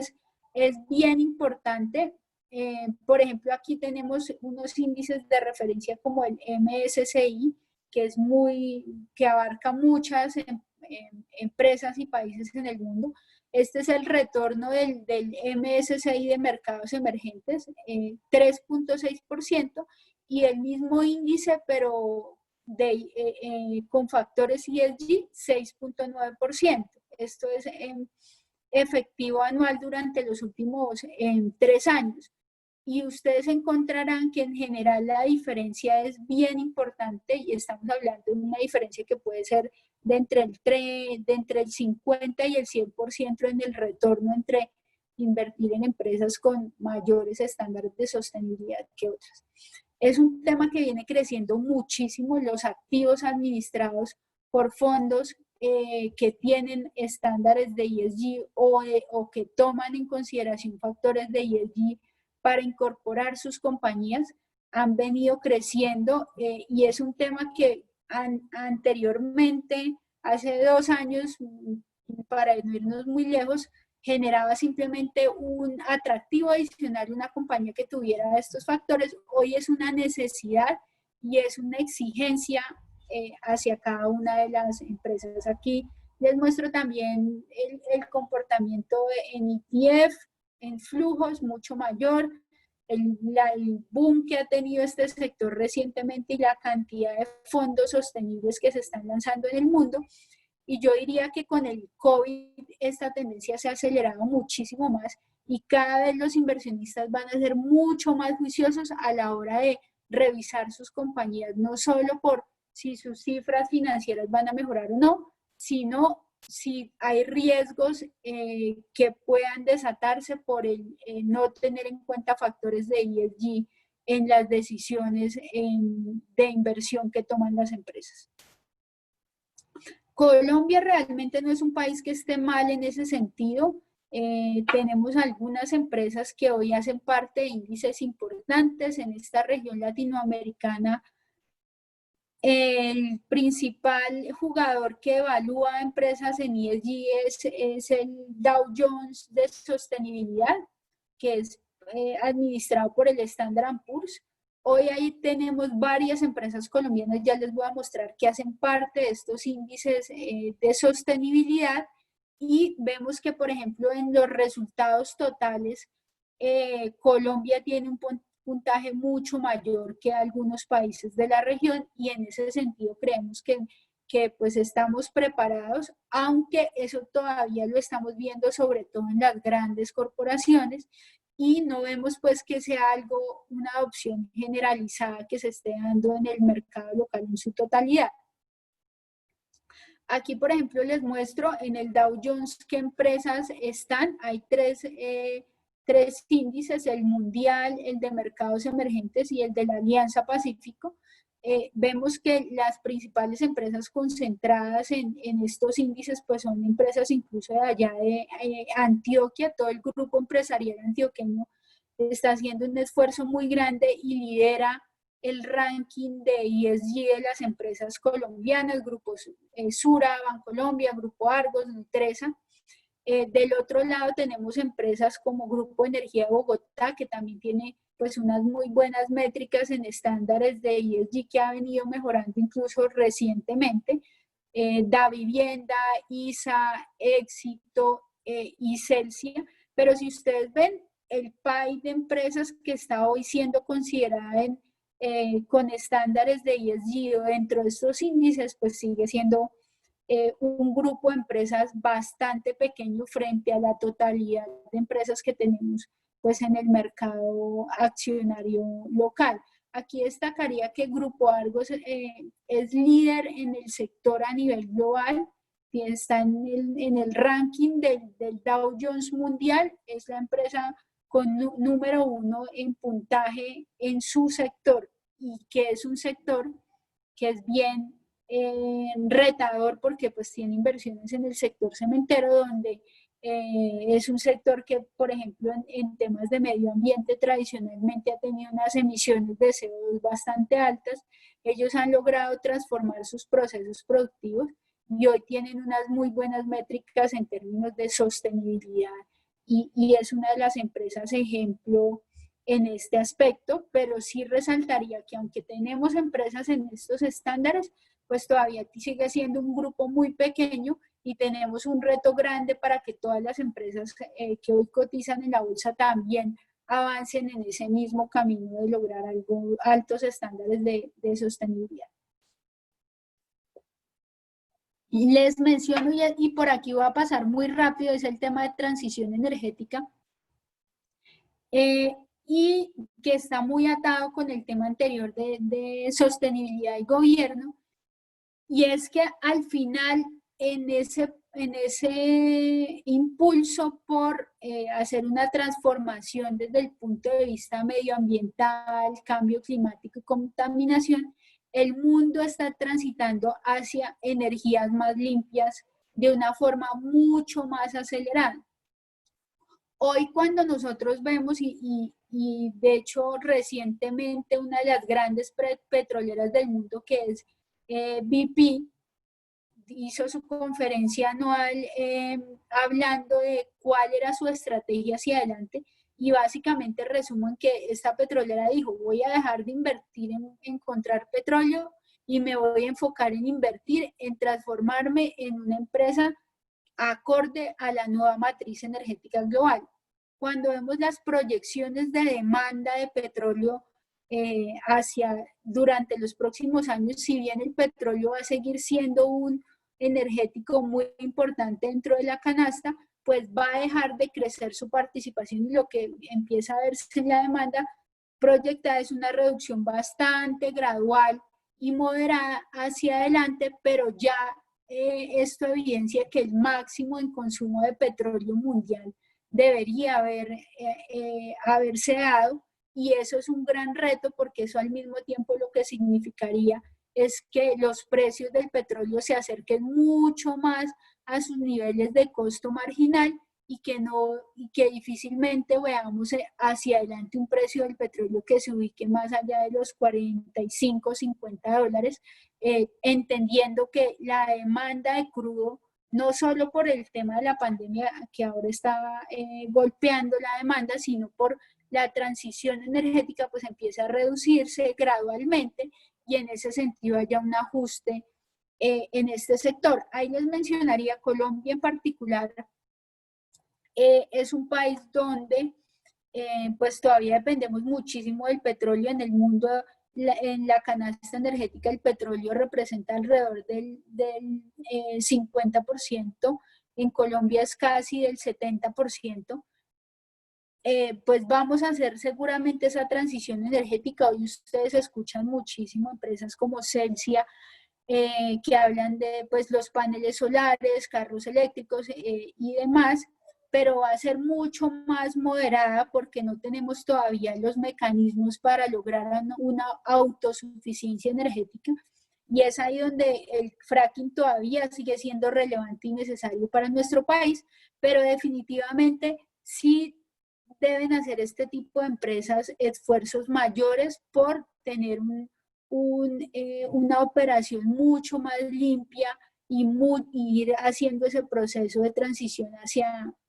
[SPEAKER 2] es bien importante. Por ejemplo, aquí tenemos unos índices de referencia como el MSCI, que abarca muchas empresas y países en el mundo. Este es el retorno del MSCI de mercados emergentes, 3.6%, y el mismo índice, pero con factores ESG, 6.9%. Esto es efectivo anual durante los últimos 3 años. Y ustedes encontrarán que en general la diferencia es bien importante, y estamos hablando de una diferencia que puede ser de entre el 50 y el 100% en el retorno entre invertir en empresas con mayores estándares de sostenibilidad que otras. Es un tema que viene creciendo muchísimo. Los activos administrados por fondos que tienen estándares de ESG o que toman en consideración factores de ESG para incorporar sus compañías han venido creciendo, y es un tema que anteriormente, hace 2 años, para no irnos muy lejos, generaba simplemente un atractivo adicional una compañía que tuviera estos factores. Hoy es una necesidad y es una exigencia hacia cada una de las empresas. Aquí les muestro también el comportamiento en ETF, en flujos mucho mayor, el boom que ha tenido este sector recientemente y la cantidad de fondos sostenibles que se están lanzando en el mundo. Y yo diría que con el COVID esta tendencia se ha acelerado muchísimo más, y cada vez los inversionistas van a ser mucho más juiciosos a la hora de revisar sus compañías, no solo por si sus cifras financieras van a mejorar o no, sino si hay riesgos que puedan desatarse por el no tener en cuenta factores de ESG en las decisiones de inversión que toman las empresas. Colombia realmente no es un país que esté mal en ese sentido. Tenemos algunas empresas que hoy hacen parte de índices importantes en esta región latinoamericana. El principal jugador que evalúa empresas en ESG es el Dow Jones de sostenibilidad, que es administrado por el Standard & Poor's. Hoy ahí tenemos varias empresas colombianas, ya les voy a mostrar que hacen parte de estos índices de sostenibilidad, y vemos que, por ejemplo, en los resultados totales, Colombia tiene un puntaje mucho mayor que algunos países de la región, y en ese sentido creemos que pues estamos preparados, aunque eso todavía lo estamos viendo sobre todo en las grandes corporaciones, y no vemos pues que sea algo, una adopción generalizada que se esté dando en el mercado local en su totalidad. Aquí, por ejemplo, les muestro en el Dow Jones qué empresas están. Hay tres índices: el mundial, el de mercados emergentes y el de la Alianza Pacífico. Vemos que las principales empresas concentradas en estos índices pues son empresas incluso de allá de Antioquia. Todo el grupo empresarial antioqueño está haciendo un esfuerzo muy grande y lidera el ranking de ESG de las empresas colombianas: Grupo Sura, Bancolombia, Grupo Argos, Nutresa. Del otro lado tenemos empresas como Grupo Energía de Bogotá, que también tiene pues unas muy buenas métricas en estándares de ESG que ha venido mejorando incluso recientemente. Da Vivienda, ISA, Éxito y Celsia. Pero si ustedes ven, el país de empresas que está hoy siendo considerada con estándares de ESG dentro de estos índices, pues sigue siendo un grupo de empresas bastante pequeño frente a la totalidad de empresas que tenemos pues en el mercado accionario local. Aquí destacaría que Grupo Argos es líder en el sector a nivel global, está en el ranking del Dow Jones mundial, es la empresa con número 1 en puntaje en su sector, y que es un sector que es bien retador porque pues tiene inversiones en el sector cementero, donde es un sector que, por ejemplo, en temas de medio ambiente tradicionalmente ha tenido unas emisiones de CO2 bastante altas. Ellos han logrado transformar sus procesos productivos y hoy tienen unas muy buenas métricas en términos de sostenibilidad, y es una de las empresas ejemplo en este aspecto. Pero sí resaltaría que aunque tenemos empresas en estos estándares, pues todavía sigue siendo un grupo muy pequeño, y tenemos un reto grande para que todas las empresas que hoy cotizan en la bolsa también avancen en ese mismo camino de lograr altos estándares de sostenibilidad. Y les menciono, y por aquí voy a pasar muy rápido, es el tema de transición energética, y que está muy atado con el tema anterior de sostenibilidad y gobierno. Y es que al final, en ese impulso por hacer una transformación desde el punto de vista medioambiental, cambio climático y contaminación, el mundo está transitando hacia energías más limpias de una forma mucho más acelerada. Hoy, cuando nosotros vemos, y de hecho recientemente una de las grandes petroleras del mundo, que es BP, hizo su conferencia anual hablando de cuál era su estrategia hacia adelante, y básicamente resumo en que esta petrolera dijo: voy a dejar de invertir en encontrar petróleo y me voy a enfocar en invertir en transformarme en una empresa acorde a la nueva matriz energética global. Cuando vemos las proyecciones de demanda de petróleo durante los próximos años, si bien el petróleo va a seguir siendo un energético muy importante dentro de la canasta, pues va a dejar de crecer su participación, y lo que empieza a verse en la demanda proyectada es una reducción bastante gradual y moderada hacia adelante, pero ya esto evidencia que el máximo en consumo de petróleo mundial debería haberse dado, y eso es un gran reto porque eso al mismo tiempo lo que significaría es que los precios del petróleo se acerquen mucho más a sus niveles de costo marginal y que, no, y que difícilmente veamos hacia adelante un precio del petróleo que se ubique más allá de los 45, $50, entendiendo que la demanda de crudo, no solo por el tema de la pandemia que ahora está golpeando la demanda, sino por la transición energética, pues empieza a reducirse gradualmente y en ese sentido haya un ajuste en este sector. Ahí les mencionaría Colombia en particular. Es un país donde pues todavía dependemos muchísimo del petróleo en el mundo. En la canasta energética el petróleo representa alrededor del 50%, en Colombia es casi del 70%. Pues vamos a hacer seguramente esa transición energética. Hoy ustedes escuchan muchísimo empresas como Celsia, que hablan de pues, los paneles solares, carros eléctricos y demás, pero va a ser mucho más moderada porque no tenemos todavía los mecanismos para lograr una autosuficiencia energética. Y es ahí donde el fracking todavía sigue siendo relevante y necesario para nuestro país, pero definitivamente sí deben hacer este tipo de empresas esfuerzos mayores por tener una operación mucho más limpia y ir haciendo ese proceso de transición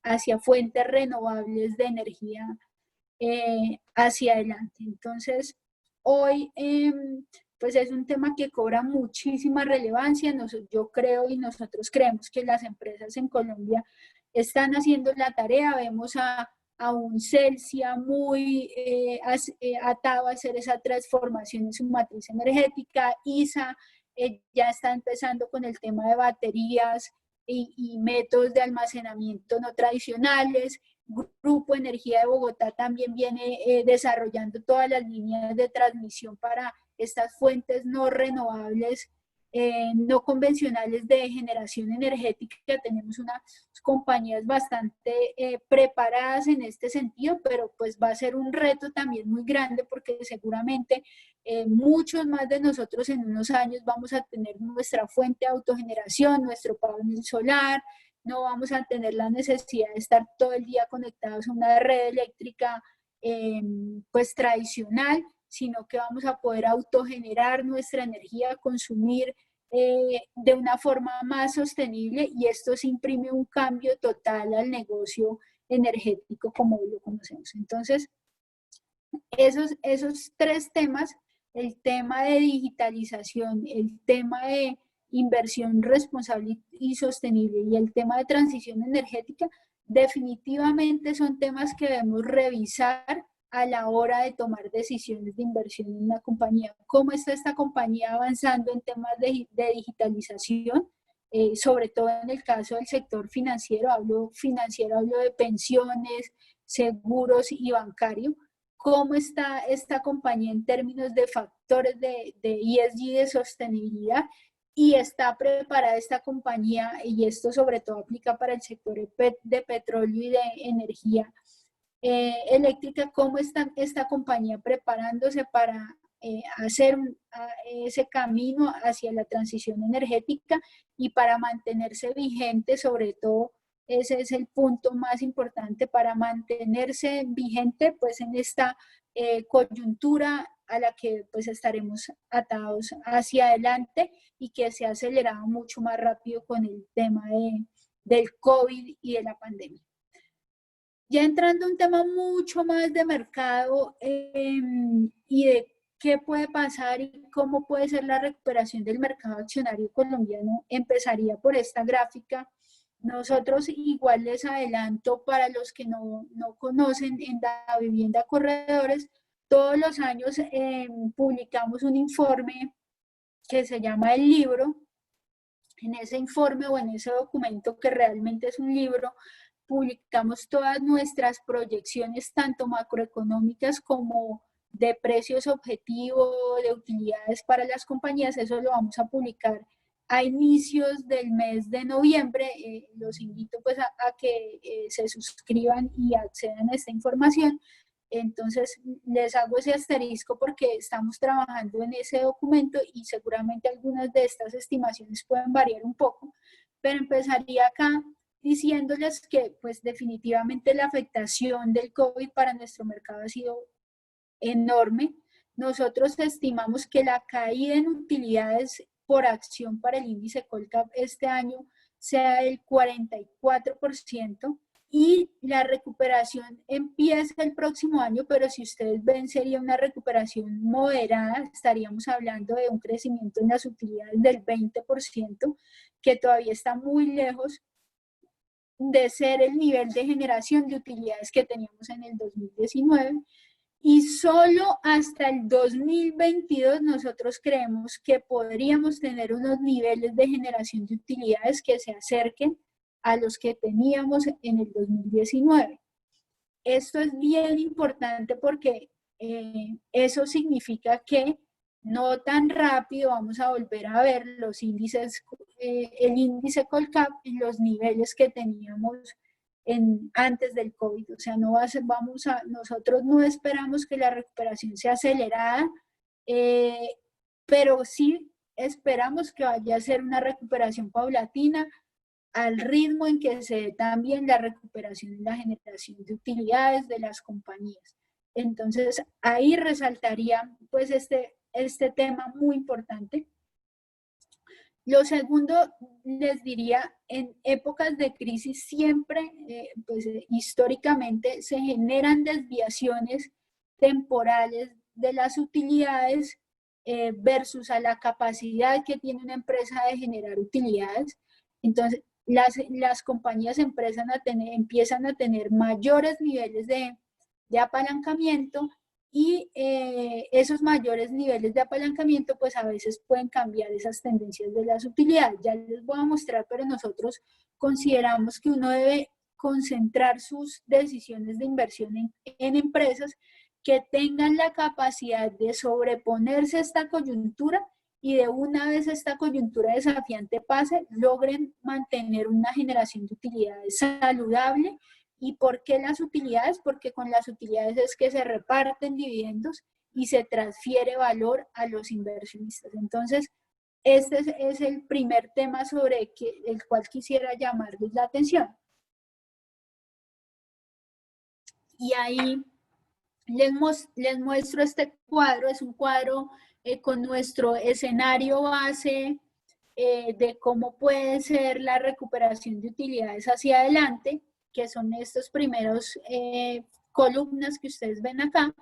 [SPEAKER 2] hacia fuentes renovables de energía hacia adelante. Entonces, hoy pues es un tema que cobra muchísima relevancia. Yo creo y nosotros creemos que las empresas en Colombia están haciendo la tarea. Vemos a un Celsia muy atado a hacer esa transformación en su matriz energética. ISA ya está empezando con el tema de baterías y métodos de almacenamiento no tradicionales. Grupo Energía de Bogotá también viene desarrollando todas las líneas de transmisión para estas fuentes no renovables, no convencionales de generación energética. Tenemos unas compañías bastante preparadas en este sentido, pero pues va a ser un reto también muy grande porque seguramente muchos más de nosotros en unos años vamos a tener nuestra fuente de autogeneración, nuestro panel solar, no vamos a tener la necesidad de estar todo el día conectados a una red eléctrica pues tradicional, sino que vamos a poder autogenerar nuestra energía, consumir de una forma más sostenible, y esto se imprime un cambio total al negocio energético como lo conocemos. Entonces, esos tres temas, el tema de digitalización, el tema de inversión responsable y sostenible y el tema de transición energética, definitivamente son temas que debemos revisar a la hora de tomar decisiones de inversión en una compañía. ¿Cómo está esta compañía avanzando en temas de digitalización? Sobre todo en el caso del sector financiero, hablo de pensiones, seguros y bancario. ¿Cómo está esta compañía en términos de factores de ESG, de sostenibilidad? Y está preparada esta compañía, y esto sobre todo aplica para el sector de petróleo y de energía eléctrica, cómo está esta compañía preparándose para hacer ese camino hacia la transición energética y para mantenerse vigente. Sobre todo ese es el punto más importante, para mantenerse vigente pues en esta coyuntura a la que pues estaremos atados hacia adelante y que se ha acelerado mucho más rápido con el tema del COVID y de la pandemia. Ya entrando a un tema mucho más de mercado y de qué puede pasar y cómo puede ser la recuperación del mercado accionario colombiano, empezaría por esta gráfica. Nosotros, igual les adelanto para los que no conocen, en Da Vivienda Corredores, todos los años publicamos un informe que se llama El Libro. En ese informe o en ese documento, que realmente es un libro, publicamos todas nuestras proyecciones, tanto macroeconómicas como de precios objetivos, de utilidades para las compañías. Eso lo vamos a publicar a inicios del mes de noviembre. Los invito pues a que se suscriban y accedan a esta información. Entonces, les hago ese asterisco porque estamos trabajando en ese documento y seguramente algunas de estas estimaciones pueden variar un poco, pero empezaría acá diciéndoles que pues definitivamente la afectación del COVID para nuestro mercado ha sido enorme. Nosotros estimamos que la caída en utilidades por acción para el índice Colcap este año sea del 44% y la recuperación empieza el próximo año, pero si ustedes ven sería una recuperación moderada, estaríamos hablando de un crecimiento en las utilidades del 20%, que todavía está muy lejos de ser el nivel de generación de utilidades que teníamos en el 2019. Y solo hasta el 2022 nosotros creemos que podríamos tener unos niveles de generación de utilidades que se acerquen a los que teníamos en el 2019. Esto es bien importante porque eso significa que no tan rápido vamos a volver a ver los índices, el índice Colcap en los niveles que teníamos antes del COVID. O sea, no nosotros no esperamos que la recuperación sea acelerada, pero sí esperamos que vaya a ser una recuperación paulatina al ritmo en que se dé también la recuperación y la generación de utilidades de las compañías. Entonces, ahí resaltaría pues este tema muy importante. Lo segundo, les diría, en épocas de crisis siempre, históricamente, se generan desviaciones temporales de las utilidades versus a la capacidad que tiene una empresa de generar utilidades. Entonces, las compañías empiezan a tener mayores niveles de apalancamiento y esos mayores niveles de apalancamiento pues a veces pueden cambiar esas tendencias de las utilidades. Ya les voy a mostrar, pero nosotros consideramos que uno debe concentrar sus decisiones de inversión en empresas que tengan la capacidad de sobreponerse a esta coyuntura y de una vez esta coyuntura desafiante pase, logren mantener una generación de utilidades saludable. ¿Y por qué las utilidades? Porque con las utilidades es que se reparten dividendos y se transfiere valor a los inversionistas. Entonces, este es el primer tema sobre el cual quisiera llamarles la atención. Y ahí les muestro este cuadro, es un cuadro con nuestro escenario base de cómo puede ser la recuperación de utilidades hacia adelante, que son estos primeros columnas que ustedes ven acá.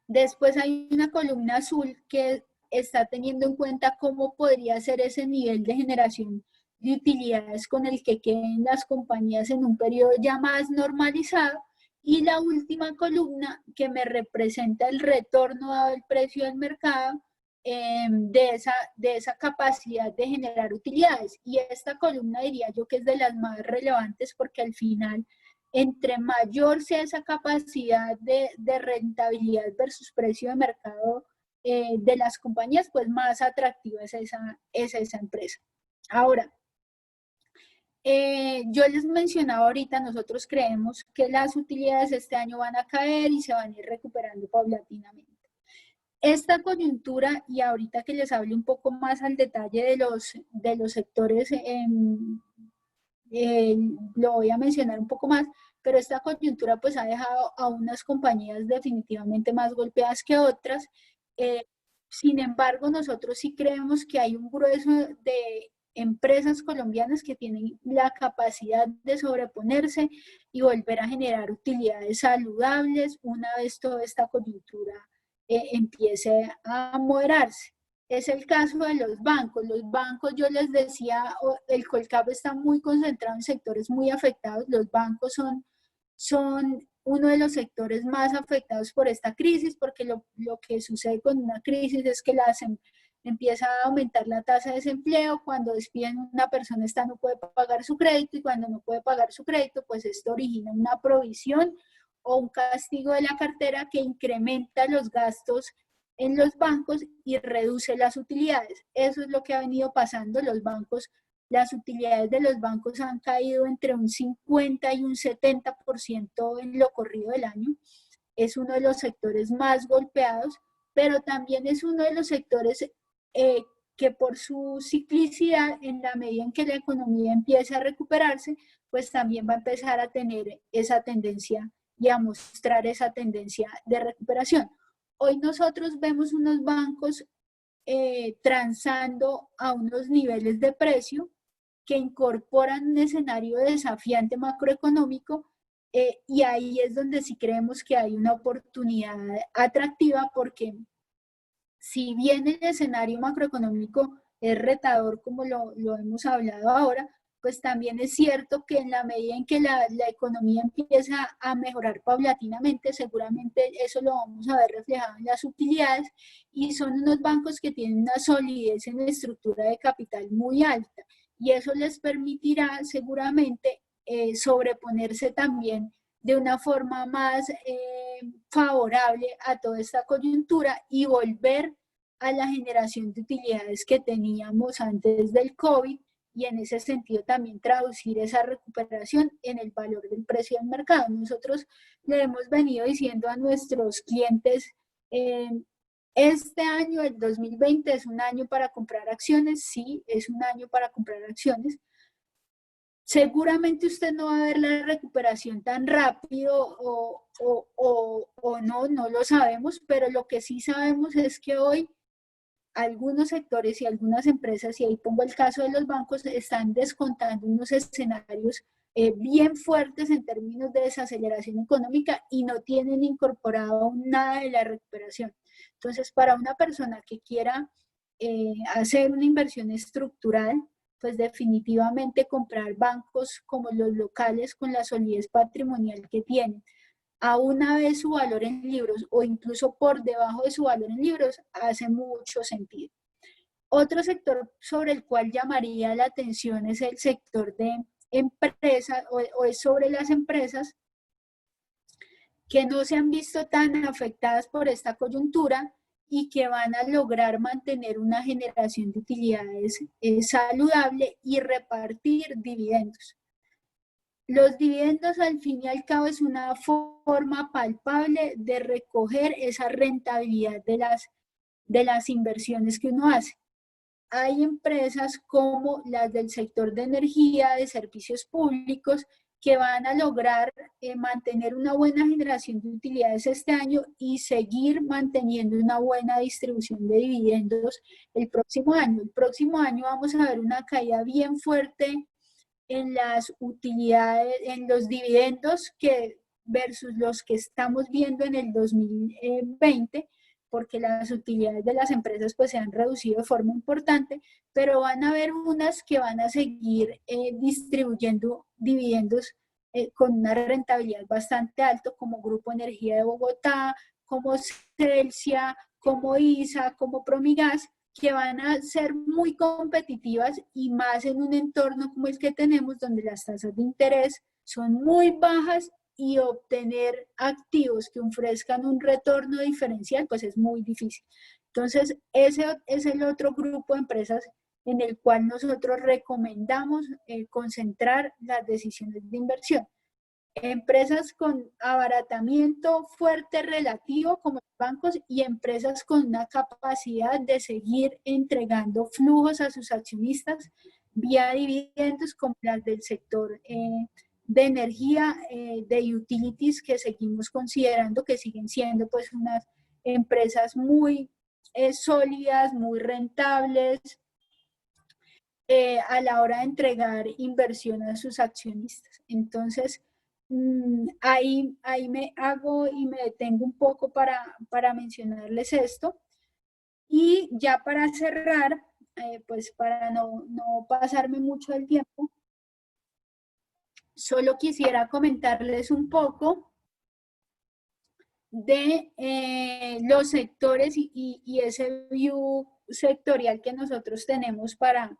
[SPEAKER 2] Después hay una columna azul que está teniendo en cuenta cómo podría ser ese nivel de generación de utilidades con el que queden las compañías en un periodo ya más normalizado. Y la última columna que me representa el retorno dado el precio del mercado de esa capacidad de generar utilidades. Y esta columna diría yo que es de las más relevantes porque al final, entre mayor sea esa capacidad de rentabilidad versus precio de mercado de las compañías, pues más atractiva es esa empresa. Ahora, yo les mencionaba ahorita, nosotros creemos que las utilidades este año van a caer y se van a ir recuperando paulatinamente. Esta coyuntura, y ahorita que les hable un poco más al detalle de los sectores, lo voy a mencionar un poco más, pero esta coyuntura pues ha dejado a unas compañías definitivamente más golpeadas que otras. Sin embargo, nosotros sí creemos que hay un grueso de empresas colombianas que tienen la capacidad de sobreponerse y volver a generar utilidades saludables una vez toda esta coyuntura empiece a moderarse. Es el caso de los bancos. Los bancos, yo les decía, el Colcap está muy concentrado en sectores muy afectados. Los bancos son uno de los sectores más afectados por esta crisis, porque lo que sucede con una crisis es que empieza a aumentar la tasa de desempleo. Cuando despiden a una persona, esta no puede pagar su crédito, y cuando no puede pagar su crédito, pues esto origina una provisión o un castigo de la cartera que incrementa los gastos en los bancos y reduce las utilidades. Eso es lo que ha venido pasando. Las utilidades de los bancos han caído entre un 50 y un 70% en lo corrido del año. es uno de los sectores más golpeados, pero también es uno de los sectores que por su ciclicidad, en la medida en que la economía empiece a recuperarse, pues también va a empezar a tener esa tendencia y a mostrar esa tendencia de recuperación. Hoy nosotros vemos unos bancos transando a unos niveles de precio que incorporan un escenario desafiante macroeconómico, y ahí es donde sí creemos que hay una oportunidad atractiva, porque si bien el escenario macroeconómico es retador, como lo hemos hablado ahora, pues también es cierto que en la medida en que la economía empieza a mejorar paulatinamente, seguramente eso lo vamos a ver reflejado en las utilidades, y son unos bancos que tienen una solidez en la estructura de capital muy alta, y eso les permitirá seguramente sobreponerse también de una forma más favorable a toda esta coyuntura y volver a la generación de utilidades que teníamos antes del COVID, y en ese sentido también traducir esa recuperación en el valor del precio del mercado. Nosotros le hemos venido diciendo a nuestros clientes, este año, el 2020, es un año para comprar acciones. Sí, es un año para comprar acciones. Seguramente usted no va a ver la recuperación tan rápido o no, no lo sabemos, pero lo que sí sabemos es que hoy algunos sectores y algunas empresas, y ahí pongo el caso de los bancos, están descontando unos escenarios bien fuertes en términos de desaceleración económica y no tienen incorporado nada de la recuperación. Entonces, para una persona que quiera hacer una inversión estructural, pues definitivamente comprar bancos como los locales con la solidez patrimonial que tienen, a una vez su valor en libros o incluso por debajo de su valor en libros, hace mucho sentido. Otro sector sobre el cual llamaría la atención es el sector de empresas, o es sobre las empresas que no se han visto tan afectadas por esta coyuntura y que van a lograr mantener una generación de utilidades saludable y repartir dividendos. Los dividendos, al fin y al cabo, es una forma palpable de recoger esa rentabilidad de las inversiones que uno hace. Hay empresas como las del sector de energía, de servicios públicos, que van a lograr mantener una buena generación de utilidades este año y seguir manteniendo una buena distribución de dividendos el próximo año. El próximo año vamos a ver una caída bien fuerte en las utilidades, en los dividendos, que versus los que estamos viendo en el 2020, porque las utilidades de las empresas pues se han reducido de forma importante, pero van a haber unas que van a seguir distribuyendo dividendos con una rentabilidad bastante alta, como Grupo Energía de Bogotá, como Celsia, como ISA, como Promigas, que van a ser muy competitivas, y más en un entorno como el que tenemos, donde las tasas de interés son muy bajas y obtener activos que ofrezcan un retorno diferencial pues es muy difícil. Entonces ese es el otro grupo de empresas en el cual nosotros recomendamos concentrar las decisiones de inversión. Empresas con abaratamiento fuerte relativo como los bancos, y empresas con una capacidad de seguir entregando flujos a sus accionistas vía dividendos, como las del sector de energía, de utilities, que seguimos considerando que siguen siendo pues unas empresas muy sólidas, muy rentables a la hora de entregar inversión a sus accionistas. Entonces, ahí me hago y me detengo un poco para mencionarles esto. Y ya para cerrar, pues para no pasarme mucho el tiempo, solo quisiera comentarles un poco de los sectores y ese view sectorial que nosotros tenemos para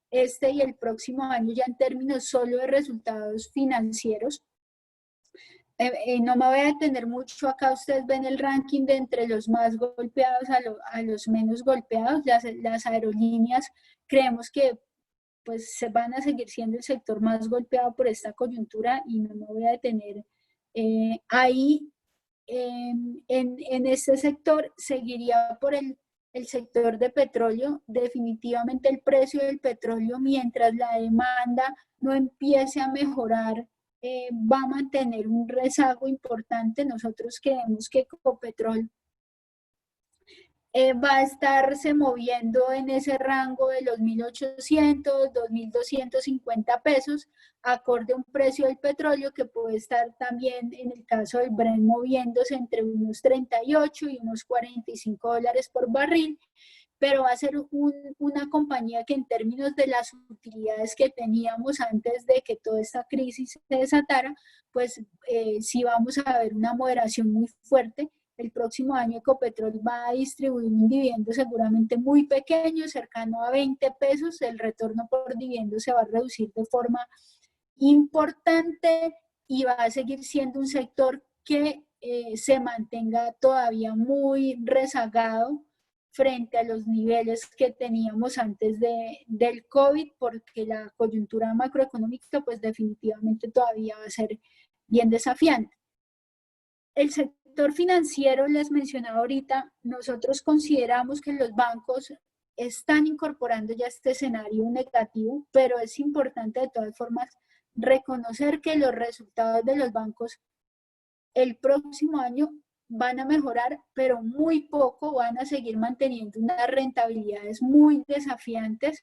[SPEAKER 2] este y el próximo año, ya en términos solo de resultados financieros. No me voy a detener mucho acá. Ustedes ven el ranking de entre los más golpeados a los menos golpeados. Las aerolíneas creemos que pues se van a seguir siendo el sector más golpeado por esta coyuntura, y no me voy a detener ahí. en este sector seguiría por el sector de petróleo. Definitivamente el precio del petróleo, mientras la demanda no empiece a mejorar, va a mantener un rezago importante. Nosotros creemos que Ecopetrol va a estarse moviendo en ese rango de los 1.800, 2.250 pesos, acorde a un precio del petróleo que puede estar también, en el caso del Brent, moviéndose entre unos 38 y unos 45 dólares por barril, pero va a ser una compañía que, en términos de las utilidades que teníamos antes de que toda esta crisis se desatara, pues sí vamos a ver una moderación muy fuerte. El próximo año Ecopetrol va a distribuir un dividendo seguramente muy pequeño, cercano a 20 pesos. El retorno por dividendo se va a reducir de forma importante y va a seguir siendo un sector que se mantenga todavía muy rezagado frente a los niveles que teníamos antes del COVID, porque la coyuntura macroeconómica pues definitivamente todavía va a ser bien desafiante. El sector financiero, les mencionaba ahorita, nosotros consideramos que los bancos están incorporando ya este escenario negativo, pero es importante de todas formas reconocer que los resultados de los bancos el próximo año van a mejorar, pero muy poco, van a seguir manteniendo unas rentabilidades muy desafiantes,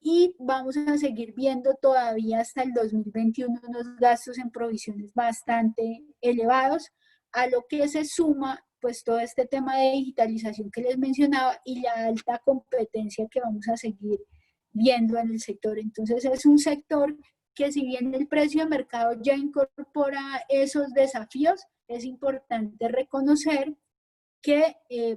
[SPEAKER 2] y vamos a seguir viendo todavía hasta el 2021 unos gastos en provisiones bastante elevados, a lo que se suma pues todo este tema de digitalización que les mencionaba y la alta competencia que vamos a seguir viendo en el sector. Entonces es un sector que, si bien el precio de mercado ya incorpora esos desafíos, es importante reconocer que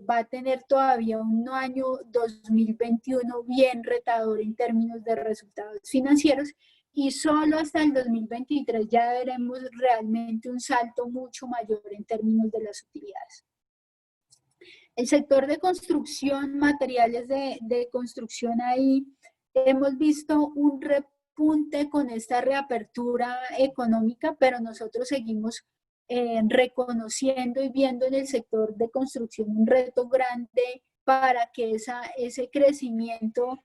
[SPEAKER 2] va a tener todavía un año 2021 bien retador en términos de resultados financieros, y solo hasta el 2023 ya veremos realmente un salto mucho mayor en términos de las utilidades. El sector de construcción, materiales de construcción, ahí hemos visto un repunte con esta reapertura económica, pero nosotros seguimos reconociendo y viendo en el sector de construcción un reto grande para que ese crecimiento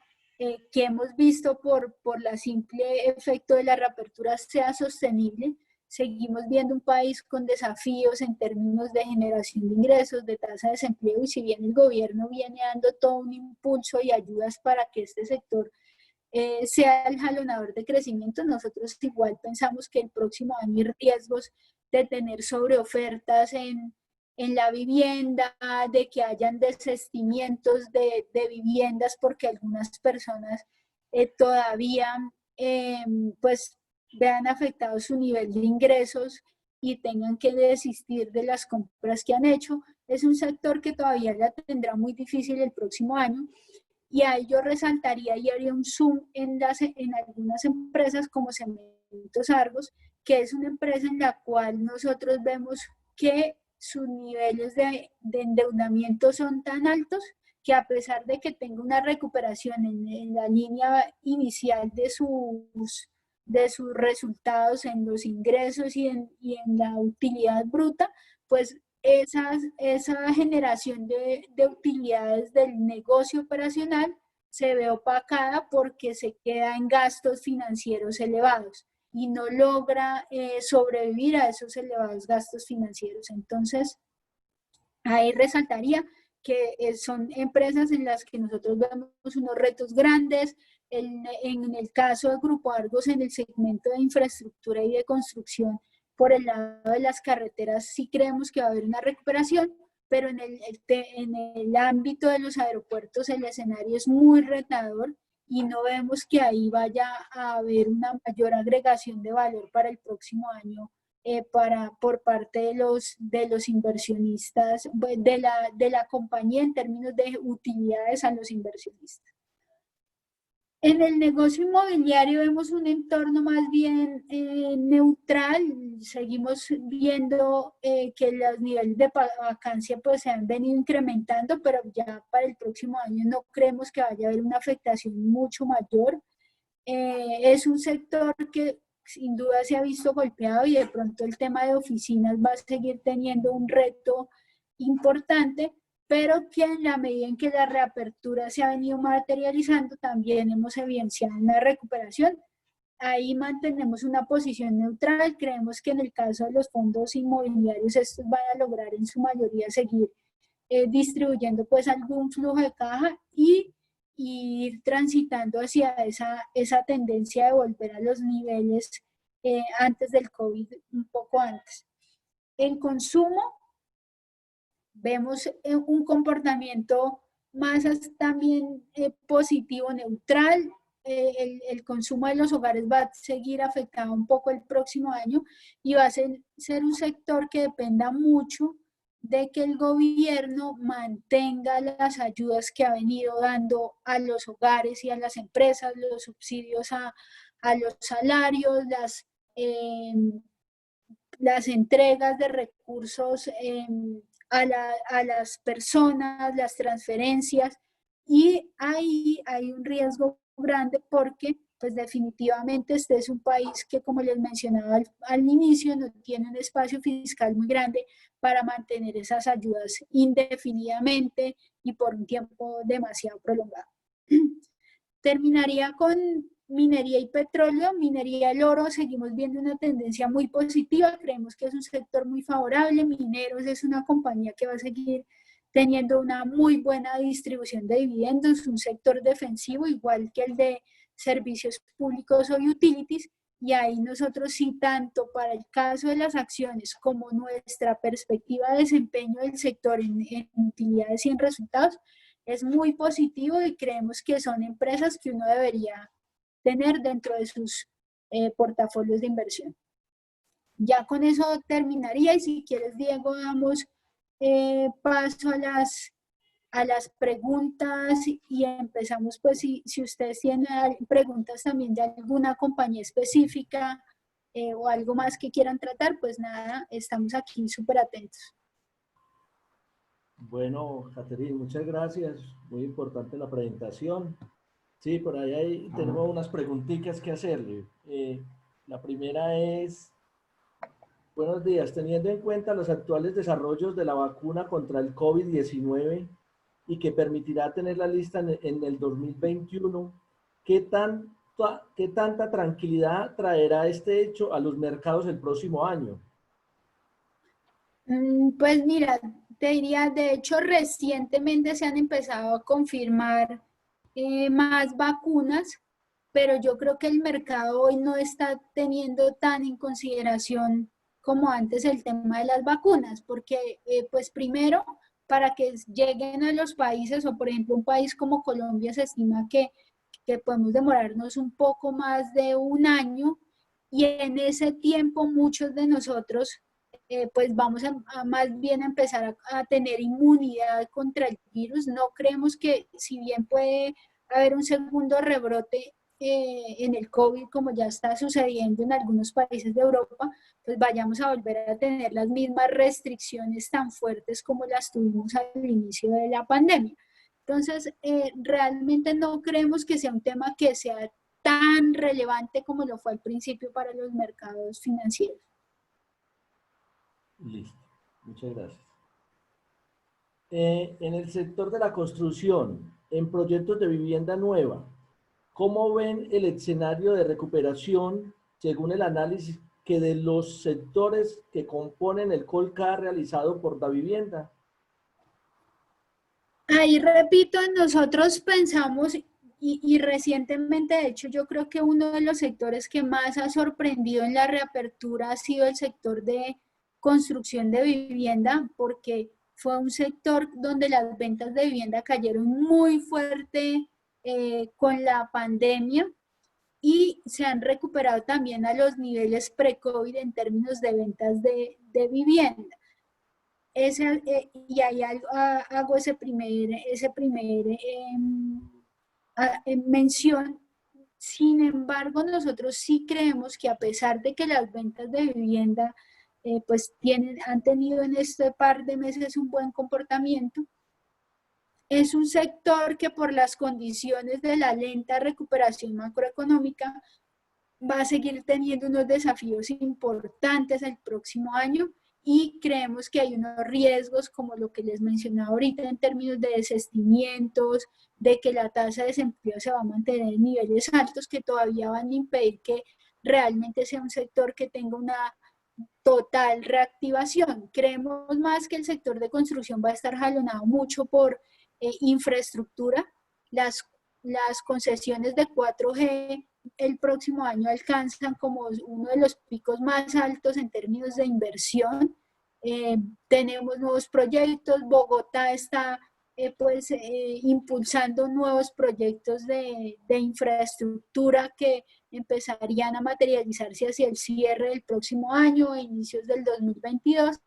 [SPEAKER 2] que hemos visto por la simple efecto de la reapertura sea sostenible. Seguimos viendo un país con desafíos en términos de generación de ingresos, de tasa de desempleo, y si bien el gobierno viene dando todo un impulso y ayudas para que este sector sea el jalonador de crecimiento, nosotros igual pensamos que el próximo año hay riesgos de tener sobreofertas en la vivienda, de que hayan desistimientos de viviendas porque algunas personas todavía pues vean afectado su nivel de ingresos y tengan que desistir de las compras que han hecho. Es un sector que todavía la tendrá muy difícil el próximo año, y ahí yo resaltaría y haría un zoom en algunas empresas como Cementos Argos, que es una empresa en la cual nosotros vemos que sus niveles de endeudamiento son tan altos que, a pesar de que tenga una recuperación en la línea inicial de sus resultados en los ingresos y en la utilidad bruta, pues esa generación de utilidades del negocio operacional se ve opacada porque se queda en gastos financieros elevados y no logra sobrevivir a esos elevados gastos financieros. Entonces, ahí resaltaría que son empresas en las que nosotros vemos unos retos grandes. En el caso del Grupo Argos, en el segmento de infraestructura y de construcción, por el lado de las carreteras sí creemos que va a haber una recuperación, pero en el ámbito de los aeropuertos el escenario es muy retador y no vemos que ahí vaya a haber una mayor agregación de valor para el próximo año por parte de los inversionistas, de la compañía, en términos de utilidades a los inversionistas. En el negocio inmobiliario vemos un entorno más bien neutral. Seguimos viendo que los niveles de vacancia pues se han venido incrementando, pero ya para el próximo año no creemos que vaya a haber una afectación mucho mayor. Es un sector que sin duda se ha visto golpeado y de pronto el tema de oficinas va a seguir teniendo un reto importante, pero que en la medida en que la reapertura se ha venido materializando, también hemos evidenciado una recuperación. Ahí mantenemos una posición neutral. Creemos que en el caso de los fondos inmobiliarios, estos van a lograr en su mayoría seguir distribuyendo pues algún flujo de caja y ir transitando hacia esa tendencia de volver a los niveles antes del COVID, un poco antes. En consumo, vemos un comportamiento más también positivo, neutral. El consumo de los hogares va a seguir afectado un poco el próximo año y va a ser un sector que dependa mucho de que el gobierno mantenga las ayudas que ha venido dando a los hogares y a las empresas, los subsidios a los salarios, las entregas de recursos a las personas, las transferencias, y ahí hay un riesgo grande porque pues definitivamente este es un país que, como les mencionaba al inicio, no tiene un espacio fiscal muy grande para mantener esas ayudas indefinidamente y por un tiempo demasiado prolongado. Terminaría con minería y petróleo. Minería del oro, seguimos viendo una tendencia muy positiva, creemos que es un sector muy favorable. Mineros es una compañía que va a seguir teniendo una muy buena distribución de dividendos, un sector defensivo igual que el de servicios públicos o utilities, y ahí nosotros sí, tanto para el caso de las acciones como nuestra perspectiva de desempeño del sector en utilidades y en resultados, es muy positivo y creemos que son empresas que uno debería tener dentro de sus portafolios de inversión. Ya con eso terminaría y si quieres, Diego, damos paso a las preguntas y empezamos, pues si ustedes tienen preguntas también de alguna compañía específica o algo más que quieran tratar, pues nada, estamos aquí súper atentos.
[SPEAKER 1] Bueno, Catherine, muchas gracias. Muy importante la presentación. Sí, por ahí tenemos unas preguntitas que hacerle. La primera es, buenos días, teniendo en cuenta los actuales desarrollos de la vacuna contra el COVID-19 y que permitirá tener la lista en el 2021, ¿qué tanta tranquilidad traerá este hecho a los mercados el próximo año?
[SPEAKER 2] Pues mira, te diría, de hecho, recientemente se han empezado a confirmar más vacunas, pero yo creo que el mercado hoy no está teniendo tan en consideración como antes el tema de las vacunas, porque pues primero, para que lleguen a los países, o por ejemplo un país como Colombia se estima que podemos demorarnos un poco más de un año, y en ese tiempo muchos de nosotros pues vamos a más bien a empezar a tener inmunidad contra el virus. No creemos que, si bien puede haber un segundo rebrote en el COVID, como ya está sucediendo en algunos países de Europa, pues vayamos a volver a tener las mismas restricciones tan fuertes como las tuvimos al inicio de la pandemia. Entonces, realmente no creemos que sea un tema que sea tan relevante como lo fue al principio para los mercados financieros.
[SPEAKER 1] Listo, muchas gracias. En el sector de la construcción, en proyectos de vivienda nueva, ¿cómo ven el escenario de recuperación según el análisis que de los sectores que componen el Colca realizado por Davivienda?
[SPEAKER 2] Ahí repito, nosotros pensamos y recientemente, de hecho, yo creo que uno de los sectores que más ha sorprendido en la reapertura ha sido el sector de construcción de vivienda, porque fue un sector donde las ventas de vivienda cayeron muy fuerte con la pandemia y se han recuperado también a los niveles pre-COVID en términos de ventas de vivienda. Y ahí hago ese primer mención. Sin embargo, nosotros sí creemos que, a pesar de que las ventas de vivienda pues han tenido en este par de meses un buen comportamiento, es un sector que, por las condiciones de la lenta recuperación macroeconómica, va a seguir teniendo unos desafíos importantes el próximo año y creemos que hay unos riesgos como lo que les mencionaba ahorita en términos de desistimientos, de que la tasa de desempleo se va a mantener en niveles altos que todavía van a impedir que realmente sea un sector que tenga una total reactivación. Creemos más que el sector de construcción va a estar jalonado mucho por infraestructura. Las, las concesiones de 4G el próximo año alcanzan como uno de los picos más altos en términos de inversión. Tenemos nuevos proyectos, Bogotá está impulsando nuevos proyectos de infraestructura que empezarían a materializarse hacia el cierre del próximo año, a inicios del 2022,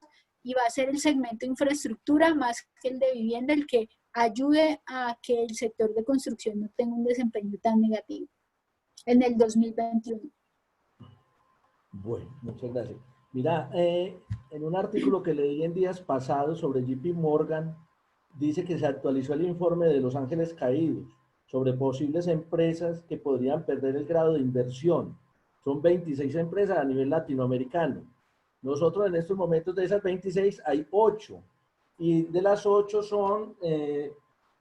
[SPEAKER 2] y va a ser el segmento de infraestructura más que el de vivienda el que ayude a que el sector de construcción no tenga un desempeño tan negativo en el 2021.
[SPEAKER 1] Bueno, muchas gracias. Mira, en un artículo que leí en días pasados sobre JP Morgan, dice que se actualizó el informe de Los Ángeles Caídos sobre posibles empresas que podrían perder el grado de inversión. Son 26 empresas a nivel latinoamericano. Nosotros en estos momentos de esas 26 hay 8. Y de las 8 son,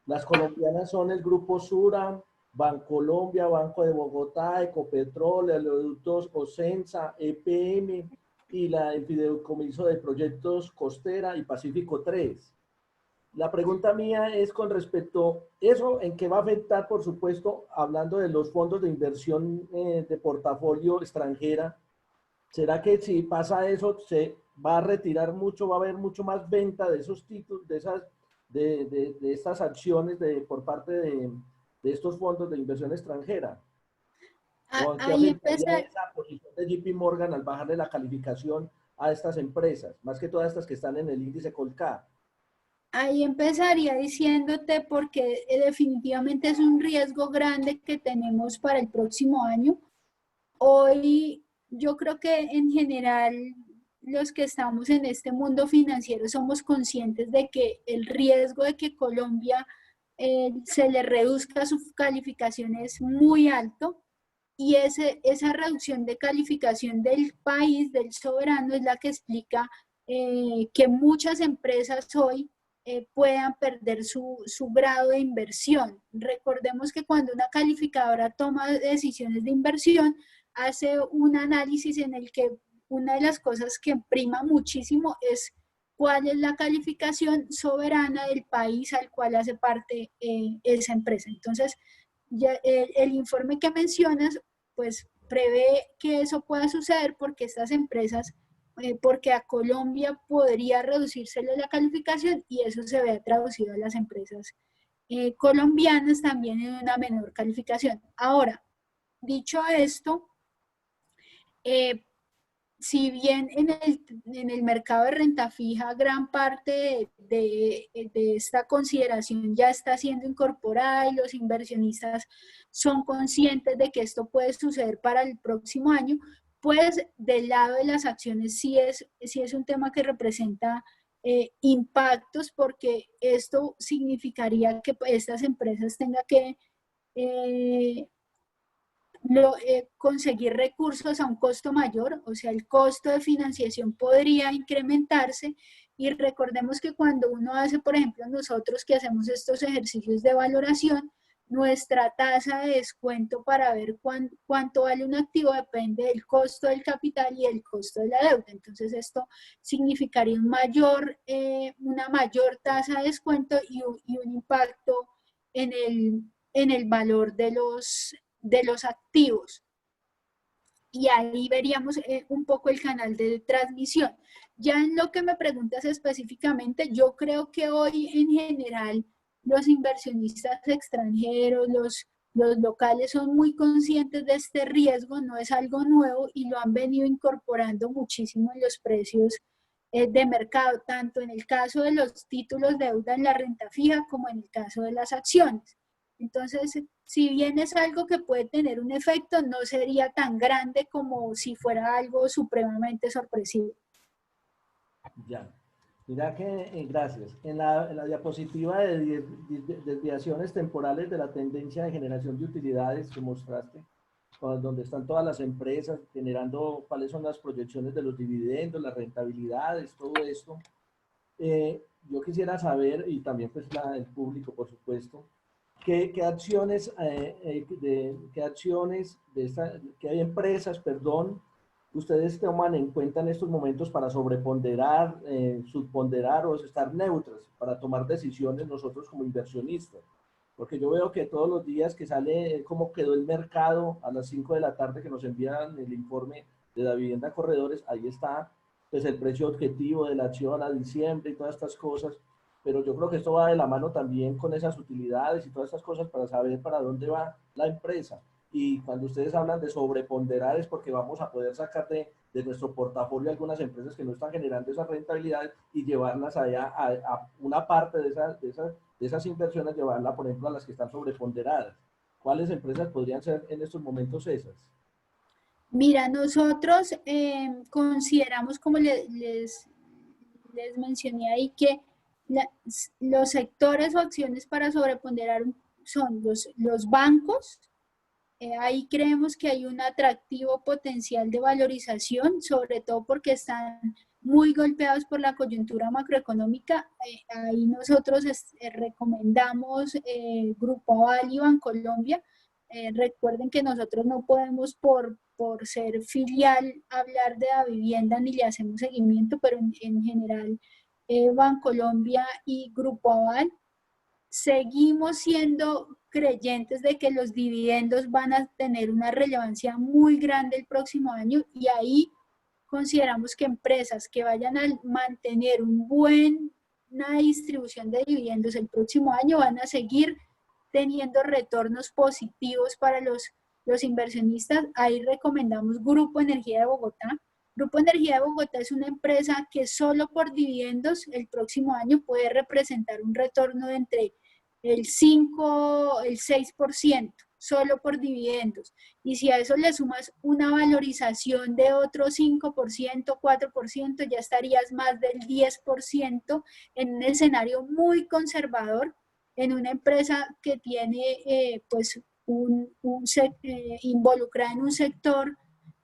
[SPEAKER 1] las colombianas son el Grupo Sura, Bancolombia, Banco de Bogotá, Ecopetrol, Oleoductos Ocensa, EPM y el Fideicomiso de Proyectos Costera y Pacífico 3. La pregunta mía es con respecto a eso, ¿en qué va a afectar, por supuesto, hablando de los fondos de inversión de portafolio extranjera? ¿Será que si pasa eso, se va a retirar mucho, va a haber mucho más venta de esos títulos, de estas acciones por parte de estos fondos de inversión extranjera? ¿O en qué
[SPEAKER 2] Ahí
[SPEAKER 1] afectaría
[SPEAKER 2] empezar,
[SPEAKER 1] esa posición de JP Morgan al bajarle la calificación a estas empresas, más que todas estas que están en el índice Colcap?
[SPEAKER 2] Ahí empezaría diciéndote porque definitivamente es un riesgo grande que tenemos para el próximo año. Hoy yo creo que en general los que estamos en este mundo financiero somos conscientes de que el riesgo de que Colombia se le reduzca su calificación es muy alto y esa reducción de calificación del país, del soberano, es la que explica que muchas empresas hoy puedan perder su grado de inversión. Recordemos que cuando una calificadora toma decisiones de inversión, hace un análisis en el que una de las cosas que prima muchísimo es cuál es la calificación soberana del país al cual hace parte esa empresa. Entonces, ya, el informe que mencionas, pues prevé que eso pueda suceder porque estas empresas, porque a Colombia podría reducírsele la calificación y eso se ve traducido a las empresas colombianas también en una menor calificación. Ahora, dicho esto, eh, si bien en el mercado de renta fija gran parte de esta consideración ya está siendo incorporada y los inversionistas son conscientes de que esto puede suceder para el próximo año, pues del lado de las acciones sí es un tema que representa impactos porque esto significaría que estas empresas tengan que conseguir recursos a un costo mayor, o sea, el costo de financiación podría incrementarse y recordemos que cuando uno hace, por ejemplo, nosotros que hacemos estos ejercicios de valoración, nuestra tasa de descuento para ver cuánto vale un activo depende del costo del capital y del costo de la deuda. Entonces esto significaría una mayor tasa de descuento y un impacto en el valor de los activos. Y ahí veríamos un poco el canal de transmisión. Ya en lo que me preguntas específicamente, yo creo que hoy en general los inversionistas extranjeros, los locales son muy conscientes de este riesgo, no es algo nuevo y lo han venido incorporando muchísimo en los precios de mercado, tanto en el caso de los títulos de deuda en la renta fija como en el caso de las acciones. Entonces, si bien es algo que puede tener un efecto, no sería tan grande como si fuera algo supremamente sorpresivo.
[SPEAKER 1] Ya. Mira que, gracias. En la diapositiva de desviaciones temporales de la tendencia de generación de utilidades que mostraste, donde están todas las empresas generando cuáles son las proyecciones de los dividendos, las rentabilidades, todo esto. Yo quisiera saber, y también pues el público, por supuesto, qué acciones, qué hay empresas, perdón, ustedes toman en cuenta en estos momentos para sobreponderar, subponderar o estar neutras, para tomar decisiones nosotros como inversionistas. Porque yo veo que todos los días que sale cómo quedó el mercado a las 5 de la tarde que nos envían el informe de la vivienda corredores, ahí está pues el precio objetivo de la acción a diciembre y todas estas cosas, pero yo creo que esto va de la mano también con esas utilidades y todas estas cosas para saber para dónde va la empresa. Y cuando ustedes hablan de sobreponderar es porque vamos a poder sacar de nuestro portafolio algunas empresas que no están generando esas rentabilidades y llevarlas allá a una parte de esas inversiones, llevarla, por ejemplo, a las que están sobreponderadas. ¿Cuáles empresas podrían ser en estos momentos esas?
[SPEAKER 2] Mira, nosotros consideramos, como les mencioné ahí, que los sectores o acciones para sobreponderar son los bancos. Ahí creemos que hay un atractivo potencial de valorización, sobre todo porque están muy golpeados por la coyuntura macroeconómica. Ahí nosotros recomendamos Grupo Aval y Bancolombia. Recuerden que nosotros no podemos por ser filial hablar de la vivienda ni le hacemos seguimiento, pero en general Bancolombia y Grupo Aval seguimos siendo creyentes de que los dividendos van a tener una relevancia muy grande el próximo año y ahí consideramos que empresas que vayan a mantener una distribución de dividendos el próximo año van a seguir teniendo retornos positivos para los inversionistas. Ahí recomendamos Grupo Energía de Bogotá. Grupo Energía de Bogotá es una empresa que solo por dividendos el próximo año puede representar un retorno de entre el 5, el 6%, solo por dividendos. Y si a eso le sumas una valorización de otro 5%, 4%, ya estarías más del 10% en un escenario muy conservador, en una empresa que tiene pues involucrada en un sector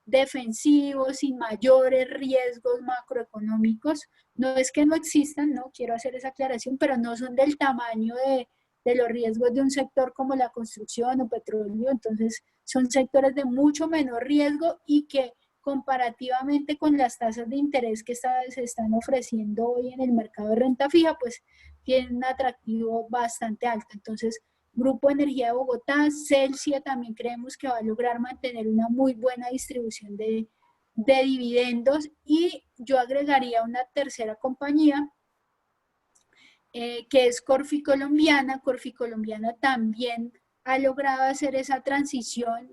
[SPEAKER 2] defensivo, sin mayores riesgos macroeconómicos. No es que no existan, no quiero hacer esa aclaración, pero no son del tamaño de los riesgos de un sector como la construcción o petróleo. Entonces son sectores de mucho menor riesgo y que comparativamente con las tasas de interés que se están ofreciendo hoy en el mercado de renta fija, pues tienen un atractivo bastante alto. Entonces, Grupo Energía de Bogotá, Celsia también creemos que va a lograr mantener una muy buena distribución de dividendos, y yo agregaría una tercera compañía que es Corfi Colombiana. Corfi Colombiana también ha logrado hacer esa transición,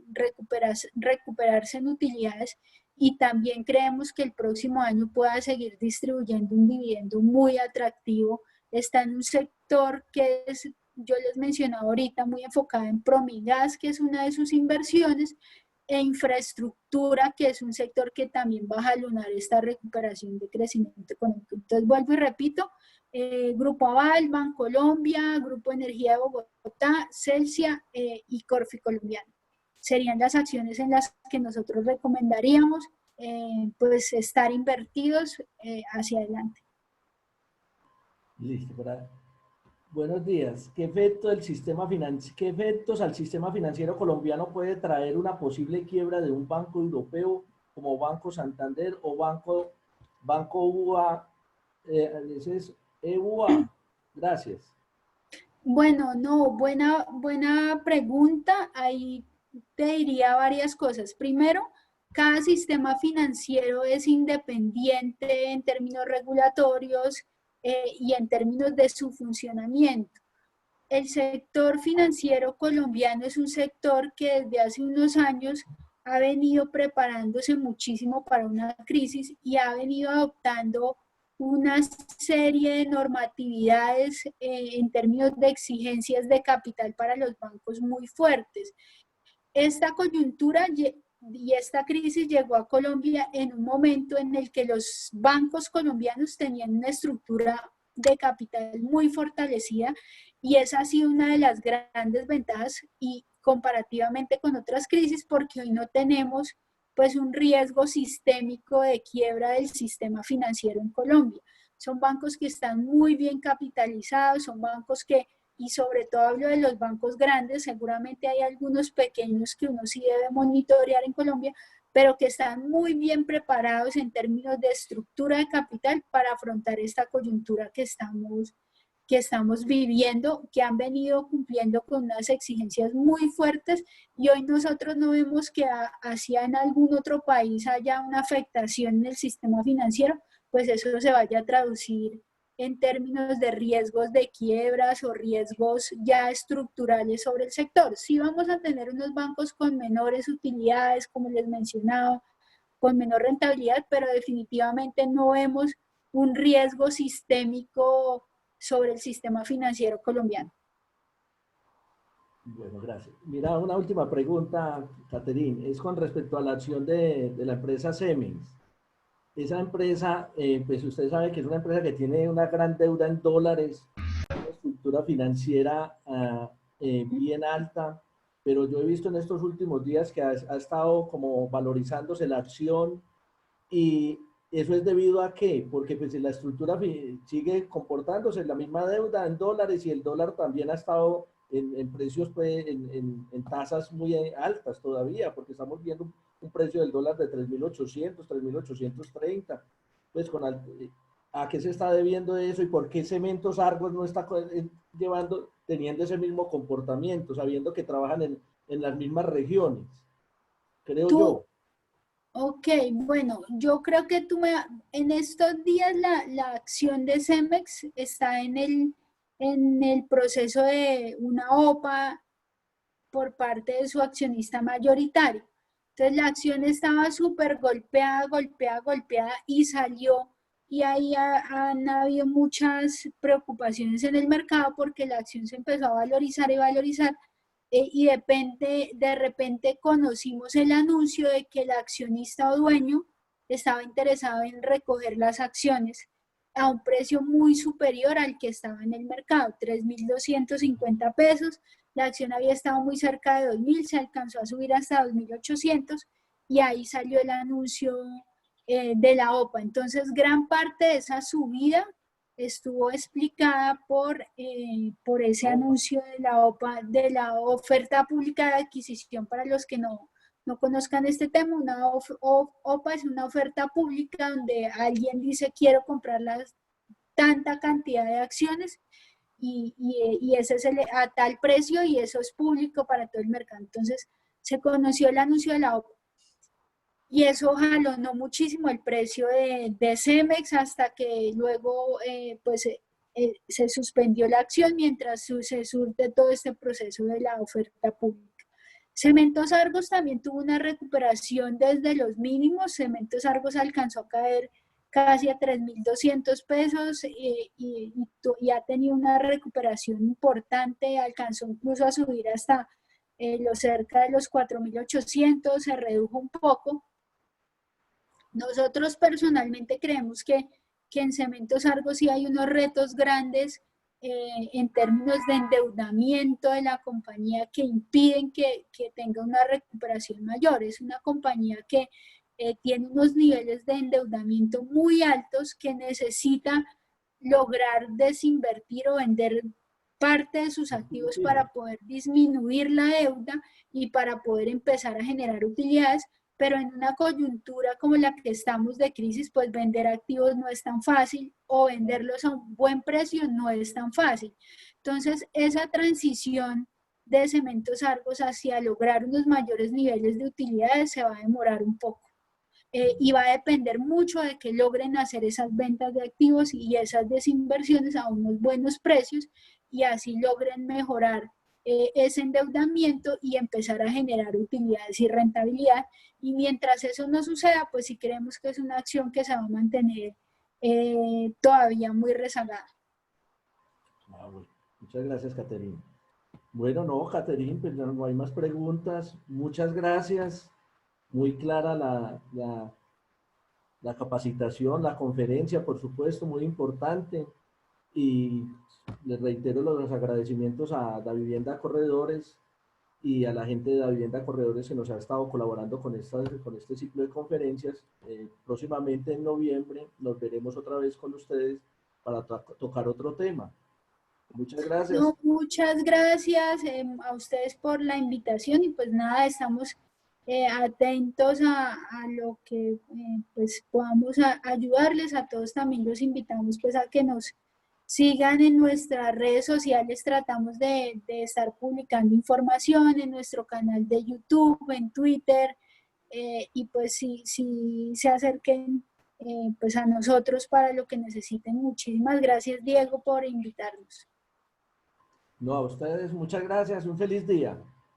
[SPEAKER 2] recuperarse en utilidades, y también creemos que el próximo año pueda seguir distribuyendo un dividendo muy atractivo. Está en un sector que es, yo les mencionaba ahorita, muy enfocado en Promigas, que es una de sus inversiones, e infraestructura, que es un sector que también va a jalonar esta recuperación de crecimiento económico. Entonces, vuelvo y repito, Grupo Aval, Bancolombia, Grupo Energía de Bogotá, Celsia y Corfi Colombiano. Serían las acciones en las que nosotros recomendaríamos pues estar invertidos hacia adelante.
[SPEAKER 1] Listo, buenos días. ¿Qué efectos al sistema financiero colombiano puede traer una posible quiebra de un banco europeo como Banco Santander o Banco UA? Ese es EUA. Gracias.
[SPEAKER 2] Bueno, no, buena pregunta. Ahí te diría varias cosas. Primero, cada sistema financiero es independiente en términos regulatorios y en términos de su funcionamiento. El sector financiero colombiano es un sector que desde hace unos años ha venido preparándose muchísimo para una crisis y ha venido adoptando una serie de normatividades en términos de exigencias de capital para los bancos muy fuertes. Esta coyuntura y esta crisis llegó a Colombia en un momento en el que los bancos colombianos tenían una estructura de capital muy fortalecida, y esa ha sido una de las grandes ventajas, y comparativamente con otras crisis, porque hoy no tenemos pues un riesgo sistémico de quiebra del sistema financiero en Colombia. Son bancos que están muy bien capitalizados, son bancos que, y sobre todo hablo de los bancos grandes, seguramente hay algunos pequeños que uno sí debe monitorear en Colombia, pero que están muy bien preparados en términos de estructura de capital para afrontar esta coyuntura que estamos viviendo, que han venido cumpliendo con unas exigencias muy fuertes y hoy nosotros no vemos que hacia en algún otro país haya una afectación en el sistema financiero, pues eso se vaya a traducir en términos de riesgos de quiebras o riesgos ya estructurales sobre el sector. Sí vamos a tener unos bancos con menores utilidades, como les mencionaba, con menor rentabilidad, pero definitivamente no vemos un riesgo sistémico sobre el sistema financiero colombiano.
[SPEAKER 1] Bueno, gracias. Mira, una última pregunta, Caterine, es con respecto a la acción de la empresa Cemex. Esa empresa, pues usted sabe que es una empresa que tiene una gran deuda en dólares, una estructura financiera bien alta, pero yo he visto en estos últimos días que ha estado como valorizándose la acción y eso es debido a qué, porque pues la estructura sigue comportándose la misma deuda en dólares y el dólar también ha estado en precios, pues, en tasas muy altas todavía, porque estamos viendo un precio del dólar de 3.800, 3.830. Pues, ¿a qué se está debiendo eso y por qué Cementos Argos no está teniendo ese mismo comportamiento, sabiendo que trabajan en las mismas regiones? Creo
[SPEAKER 2] Tú,
[SPEAKER 1] yo.
[SPEAKER 2] ok, bueno, yo creo que en estos días la acción de Cemex está en el proceso de una OPA por parte de su accionista mayoritario. Entonces la acción estaba súper golpeada y salió y ahí han habido muchas preocupaciones en el mercado porque la acción se empezó a valorizar y valorizar y de repente conocimos el anuncio de que el accionista o dueño estaba interesado en recoger las acciones a un precio muy superior al que estaba en el mercado, 3.250 pesos. La acción había estado muy cerca de 2.000, se alcanzó a subir hasta 2.800 y ahí salió el anuncio de la OPA. Entonces, gran parte de esa subida estuvo explicada por ese anuncio de la OPA, de la oferta pública de adquisición. Para los que no conozcan este tema, una OPA es una oferta pública donde alguien dice quiero comprar tanta cantidad de acciones y ese es a tal precio y eso es público para todo el mercado. Entonces se conoció el anuncio de la OPA y eso jalonó muchísimo el precio de Cemex hasta que luego se suspendió la acción mientras se surte todo este proceso de la oferta pública. Cementos Argos también tuvo una recuperación desde los mínimos. Cementos Argos alcanzó a caer casi a 3.200 pesos y ha tenido una recuperación importante, alcanzó incluso a subir hasta cerca de los 4.800, se redujo un poco. Nosotros personalmente creemos que en Cementos Argos sí hay unos retos grandes en términos de endeudamiento de la compañía que impiden que tenga una recuperación mayor. Es una compañía que tiene unos niveles de endeudamiento muy altos que necesita lograr desinvertir o vender parte de sus activos para poder disminuir la deuda y para poder empezar a generar utilidades, pero en una coyuntura como la que estamos de crisis, pues vender activos no es tan fácil o venderlos a un buen precio no es tan fácil. Entonces, esa transición de Cementos Argos hacia lograr unos mayores niveles de utilidades se va a demorar un poco. Y va a depender mucho de que logren hacer esas ventas de activos y esas desinversiones a unos buenos precios y así logren mejorar ese endeudamiento y empezar a generar utilidades y rentabilidad. Y mientras eso no suceda, pues sí creemos que es una acción que se va a mantener todavía muy rezagada.
[SPEAKER 1] Bueno. Muchas gracias, Caterina. Bueno, no, Caterina, pues no hay más preguntas. Muchas gracias. Muy clara la capacitación, la conferencia, por supuesto, muy importante. Y les reitero los agradecimientos a la Vivienda Corredores y a la gente de la Vivienda Corredores que nos ha estado colaborando con este ciclo de conferencias. Próximamente en noviembre nos veremos otra vez con ustedes para tocar otro tema. Muchas gracias.
[SPEAKER 2] No, muchas gracias a ustedes por la invitación y pues nada, estamos atentos a lo que pues podamos ayudarles. A todos también los invitamos pues a que nos sigan en nuestras redes sociales. Tratamos de estar publicando información en nuestro canal de YouTube, en Twitter, y pues si se acerquen pues a nosotros para lo que necesiten. Muchísimas gracias, Diego, por invitarnos.
[SPEAKER 1] No, a ustedes muchas gracias, un feliz día.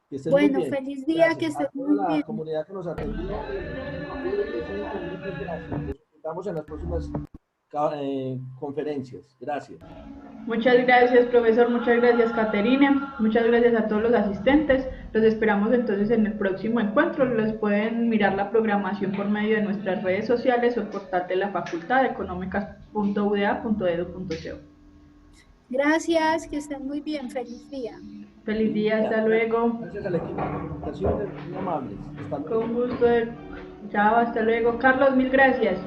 [SPEAKER 1] Que estén muy
[SPEAKER 2] Bueno,
[SPEAKER 1] bien.
[SPEAKER 2] feliz día, que
[SPEAKER 1] Gracias a
[SPEAKER 2] estés
[SPEAKER 1] toda
[SPEAKER 2] muy
[SPEAKER 1] la
[SPEAKER 2] bien.
[SPEAKER 1] comunidad que nos atendió. Estuvo presente, muchas gracias. Los invitamos en las próximas conferencias. Gracias.
[SPEAKER 3] Muchas gracias, profesor. Muchas gracias, Caterine. Muchas gracias a todos los asistentes. Los esperamos entonces en el próximo encuentro. Les pueden mirar la programación por medio de nuestras redes sociales o portal de la facultad económicas.uda.edu.co.
[SPEAKER 2] Gracias, que estén muy bien. Feliz día.
[SPEAKER 3] Feliz día, hasta luego.
[SPEAKER 1] Gracias al equipo de comunicaciones, muy amables. Hasta luego.
[SPEAKER 3] Con gusto. Chao, hasta luego. Carlos, mil gracias.